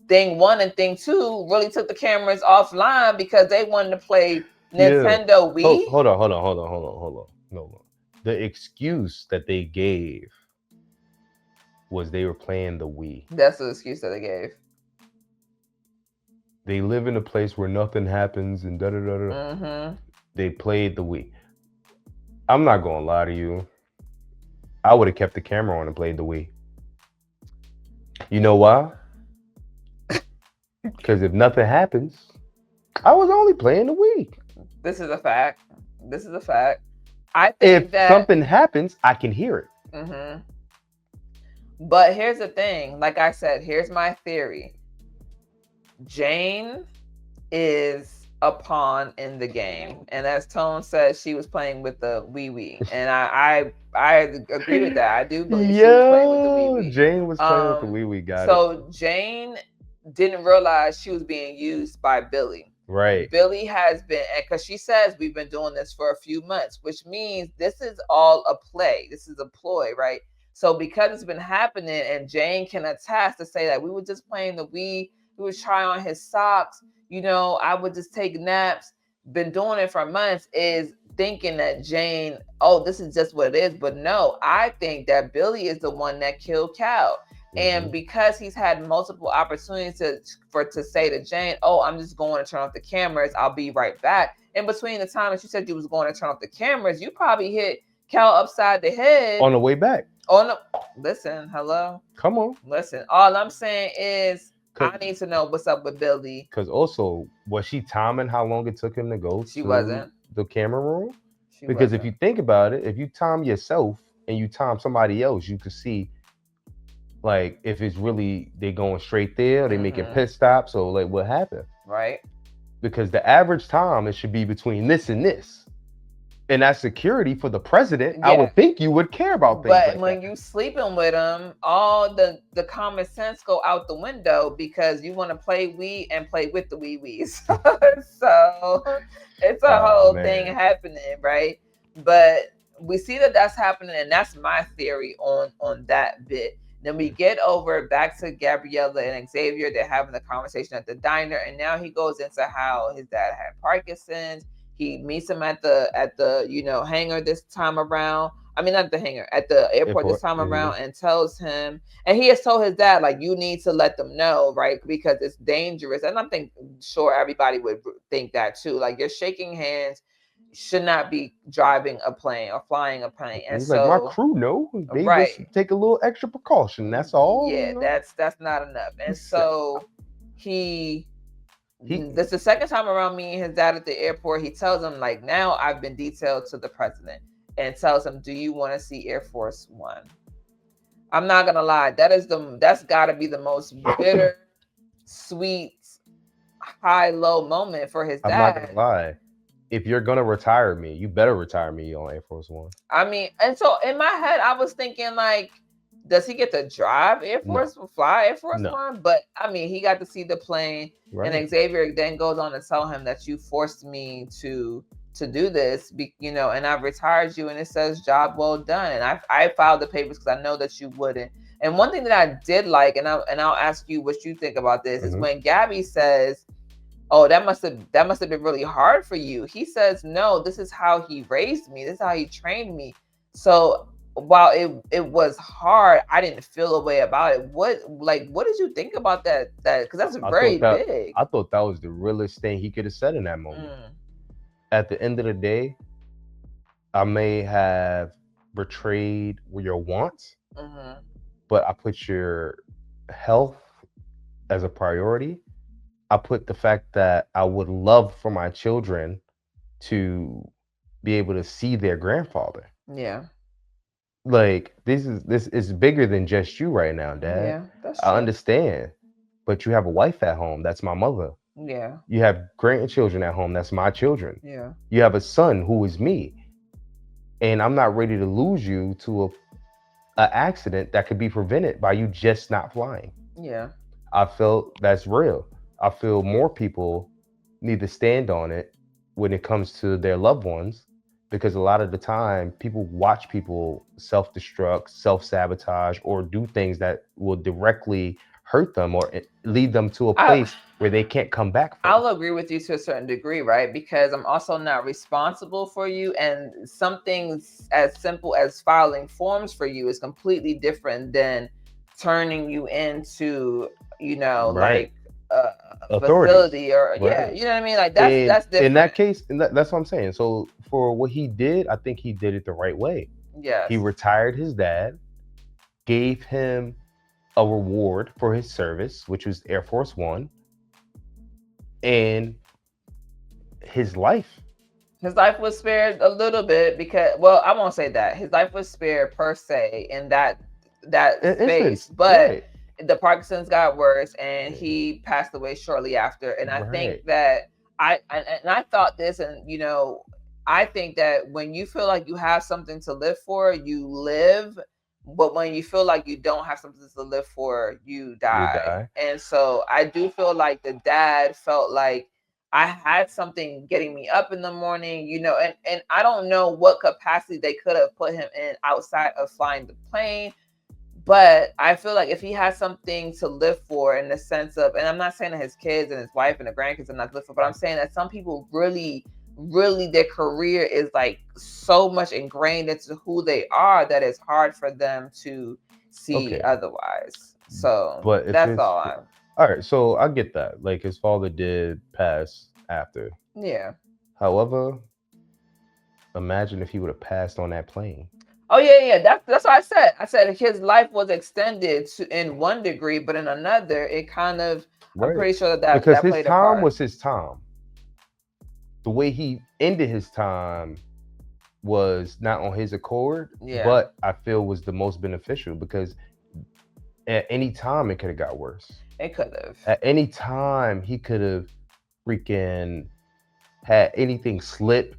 Thing 1 and Thing 2 really took the cameras offline because they wanted to play Nintendo Wii. Hold on. No. The excuse that they gave was they were playing the Wii. That's the excuse that they gave. They live in a place where nothing happens and da-da-da-da. Mm-hmm. They played the Wii. I'm not going to lie to you. I would have kept the camera on and played the Wii. You know why? Because if nothing happens, I was only playing the Wii. This is a fact. I think if something happens, I can hear it. Mm-hmm. But here's the thing. Like I said, here's my theory. Jane is a pawn in the game. And as Tone says, she was playing with the Wii. And I agree with that. I do believe she was playing with the Wii. Jane was playing with the Wii. So Jane didn't realize she was being used by Billy. Right. Billy has been, because she says we've been doing this for a few months, which means this is all a play. This is a ploy, right? So because it's been happening, and Jane can attest to say that we were just playing the Wii, we would try on his socks, I would just take naps, been doing it for months, is thinking that Jane, oh, this is just what it is. But no, I think that Billy is the one that killed Cal. And because he's had multiple opportunities to say to Jane, "Oh, I'm just going to turn off the cameras. I'll be right back." In between the time that you said you was going to turn off the cameras, you probably hit Cal upside the head on the way back. Listen, hello. Come on. Listen, all I'm saying is I need to know what's up with Billy. Because also, was she timing how long it took him to go She to wasn't. the camera room? She Because if wasn't. you think about it, if you time yourself and you time somebody else, you could see like if it's really they going straight there, they making pit stops, or like what happened. Right. Because the average time it should be between this and this. And that's security for the president. I would think you would care about things But like when that. you sleeping with him, all the common sense go out the window because you want to play Wii and play with the Wii Wiis. So it's a whole thing happening, right? But we see that that's happening, and that's my theory on that bit. Then we get over back to Gabriella and Xavier. They're having the conversation at the diner, and now he goes into how his dad had Parkinson's. He meets him at the hangar this time around. I mean, not the hangar, at the airport this time around, and tells him, and he has told his dad, like, you need to let them know, right? Because it's dangerous. And I'm sure everybody would think that too. Like, you're shaking hands, should not be driving a plane or flying a plane. And he's so, like, my crew know. They just take a little extra precaution. That's all. Yeah, that's not enough. And so this is the second time around meeting his dad at the airport. He tells him, like, now I've been detailed to the president, and tells him, do you want to see Air Force One? I'm not gonna lie, that's gotta be the most bitter, sweet, high-low moment for his dad. I'm not gonna lie. If you're gonna retire me, you better retire me on Air Force One. I mean, and so in my head, I was thinking, like, does he get to drive Air Force, fly Air Force One? But I mean, he got to see the plane, and Xavier then goes on to tell him that you forced me to do this, and I've retired you, and it says job well done, and I filed the papers because I know that you wouldn't. And one thing that I did like, and I'll ask you what you think about this, is when Gabby says, oh, that must have been really hard for you. He says, no, this is how he raised me. This is how he trained me. So while it was hard, I didn't feel a way about it. What did you think about that? Because that's very big. I thought that was the realest thing he could have said in that moment. At the end of the day, I may have betrayed your wants, but I put your health as a priority. I put the fact that I would love for my children to be able to see their grandfather. Yeah. Like, this is bigger than just you right now, Dad. Yeah, that's true. I understand. But you have a wife at home, that's my mother. Yeah. You have grandchildren at home, that's my children. Yeah. You have a son who is me. And I'm not ready to lose you to a accident that could be prevented by you just not flying. Yeah. I felt that's real. I feel more people need to stand on it when it comes to their loved ones, because a lot of the time people watch people self-destruct, self-sabotage, or do things that will directly hurt them or lead them to a place where they can't come back from. I'll agree with you to a certain degree, right? Because I'm also not responsible for you, and something as simple as filing forms for you is completely different than turning you into, like a facility or you know what I mean? Like that's different. In that case, that's what I'm saying. So for what he did, I think he did it the right way. Yes. He retired his dad, gave him a reward for his service, which was Air Force One, and his life was spared a little bit because, well, I won't say that his life was spared per se in that space, but the Parkinson's got worse and he passed away shortly after. And I think that I thought this, and I think that when you feel like you have something to live for, you live. But when you feel like you don't have something to live for, you die. And so I do feel like the dad felt like I had something getting me up in the morning, and I don't know what capacity they could have put him in outside of flying the plane. But I feel like if he has something to live for, in the sense of, and I'm not saying that his kids and his wife and the grandkids are not live for, but I'm saying that some people really their career is like so much ingrained into who they are that it's hard for them to see otherwise. So but that's all right, so I get that. Like, his father did pass after. Yeah. However, imagine if he would have passed on that plane. Oh yeah. That's what I said. I said his life was extended in one degree, but in another, it kind of. I'm Right. pretty sure Because that his played a time part. was his time. The way he ended his time was not on his accord, Yeah, but I feel was the most beneficial because at any time it could have got worse. it could have. At any time he could have freaking had anything slip,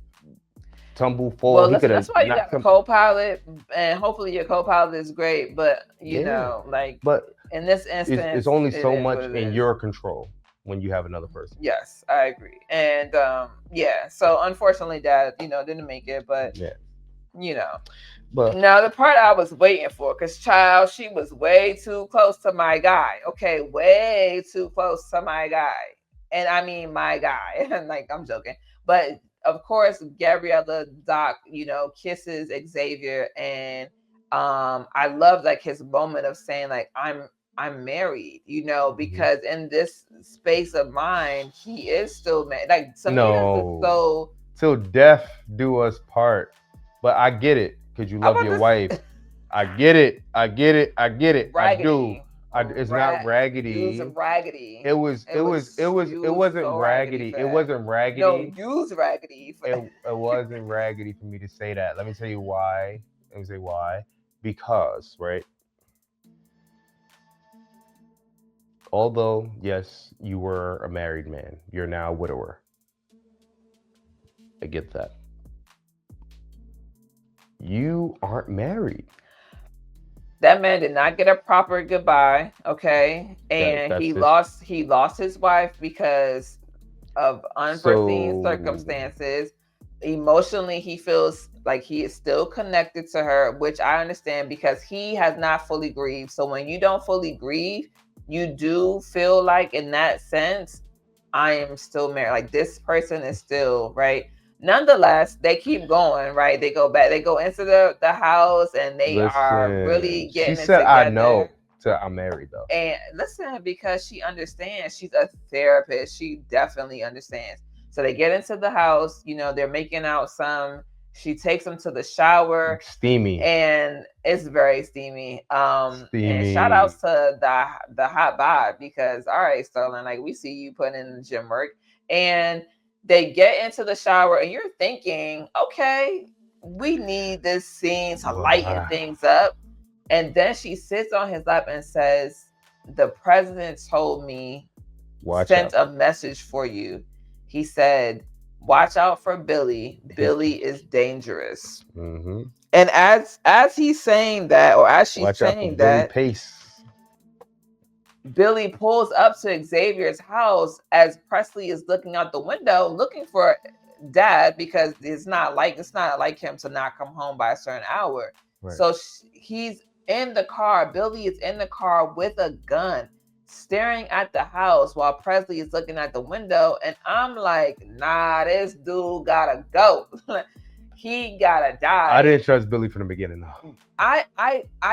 tumble, fall. Well, He listen, could that's have why you got knocked a some. co-pilot, and hopefully your co-pilot is great. But Yeah, like but in this it's instance, only it so is what much it in is. your control when you have another person. Yes, I agree. And yeah, so unfortunately, Dad, didn't make it, but Yeah, you know. but Now the part I was waiting for, cause child, she was way too close to my guy. Okay, way too close to my guy, and I mean my guy. And like I'm joking, but of course Gabriella Doc, kisses Xavier, and I love like his moment of saying like I'm married, mhm. because in this space of mine, he is still married. Like Samina's is No, so. till death do us part. But I get it because you I'm love about your to wife. I get it. I get it. I get it. I do. raggedy. It's not Use raggedy. raggedy. It was. It It was. It was was. It use wasn't so raggedy raggedy. for It that. wasn't No, raggedy. use raggedy for that. It wasn't raggedy for me to say that. Let me tell you why. Let me say why. Because right. Although yes, you were a married man, you're now a widower. I get that. You aren't married. That man did not get a proper goodbye, okay? And That's he his. lost his wife because of unforeseen So circumstances. Emotionally, he feels like he is still connected to her, which I understand because he has not fully grieved. So when you don't fully grieve, you do feel like in that sense, I am still married. Like this person is still right. Nonetheless, they keep going, right? They go back, they go into the house and they are listen, really she getting it said I together. know till I'm married though. And listen, because she understands, she's a therapist. She definitely understands. So they get into the house, they're making out some. She takes them to the shower, Steamy. and it's very steamy. And shout Steamy. outs to the hot bod because all right, Sterling, like we see you putting in the gym work. And they get into the shower, and you're thinking, okay, we need this scene to lighten Wow. things up. And then she sits on his lap and says, the president told me, Watch sent out. a message for you. He said, watch out for Billy. Billy is dangerous. Mm-hmm. And as he's saying that, or as she's Watch out for saying Billy that, Pace. Billy pulls up to Xavier's house as Presley is looking out the window looking for dad because it's not like him to not come home by a certain hour. Right. So he's in the car. Billy is in the car with a gun, staring at the house while Presley is looking at the window. And I'm like, nah, this dude gotta go. He gotta die. I didn't trust Billy from the beginning though. I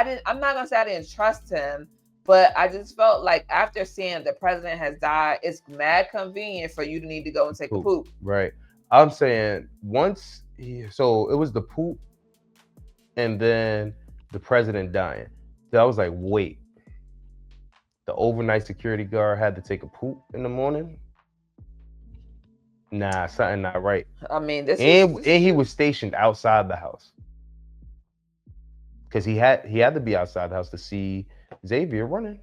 didn't. I'm not gonna say I didn't trust him, but I just felt like after seeing the president has died, it's mad convenient for you to need to go and take a poop. Right. I'm saying so it was the poop and then the president dying. So I was like, wait, the overnight security guard had to take a poop in the morning? Nah, something not right. I mean, And he was stationed outside the house. Because he had to be outside the house to see Xavier running.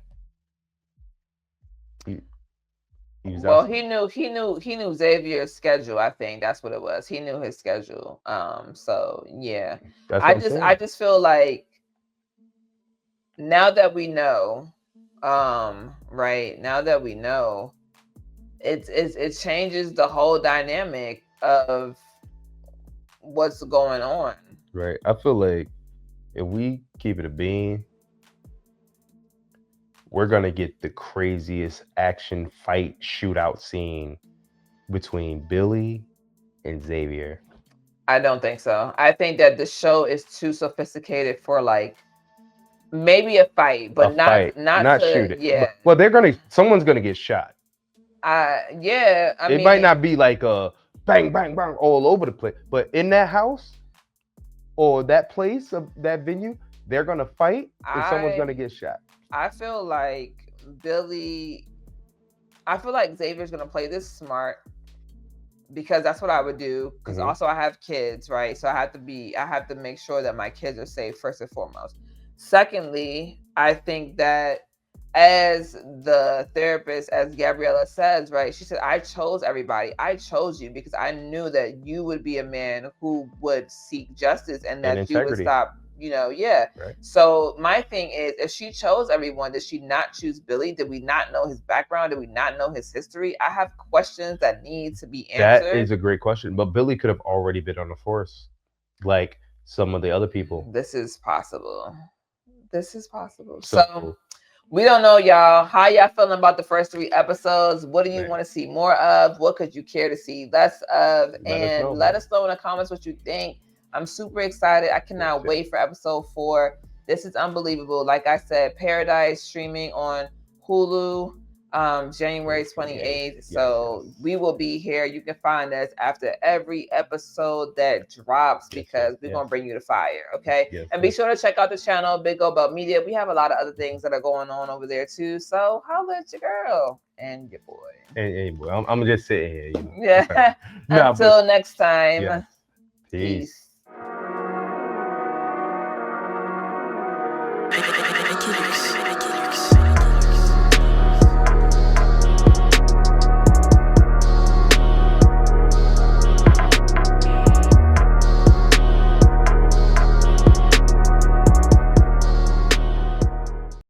He knew Xavier's schedule. I think that's what it was. He knew his schedule. So yeah, I just feel like now that we know, right now that we know, it changes the whole dynamic of what's going on. Right. I feel like if we keep it a bean, we're gonna get the craziest action fight shootout scene between Billy and Xavier. I don't think so. I think that the show is too sophisticated for like maybe a fight, but not shooting. Yeah. Well, someone's gonna get shot. Yeah. I mean, it might not be like a bang, bang, bang all over the place, but in that house, or that place of that venue, they're gonna fight and someone's gonna get shot. I feel like Xavier's gonna play this smart, because that's what I would do. Because also I have kids, right? So I have to make sure that my kids are safe first and foremost. Secondly, I think that as the therapist, as Gabriella says, right, she said, I chose everybody. I chose you because I knew that you would be a man who would seek justice and that you would stop, Right. So my thing is, if she chose everyone, did she not choose Billy? Did we not know his background? Did we not know his history? I have questions that need to be answered. That is a great question. But Billy could have already been on the force, like some of the other people. This is possible. So we don't know, y'all. How y'all feeling about the first 3 episodes? What do you want to see more of? What could you care to see less of? Let us know in the comments what you think. I'm super excited. I cannot wait for episode 4. This is unbelievable. Like I said, Paradise streaming on Hulu January 28th. So we will be here. You can find us after every episode that drops, because we're going to bring you the fire. Okay. And be sure to check out the channel, Big O Belt Media. We have a lot of other things that are going on over there too. So holla at your girl and your boy. Hey, boy. I'm just sitting here. Yeah. Until next time. Peace. Peace.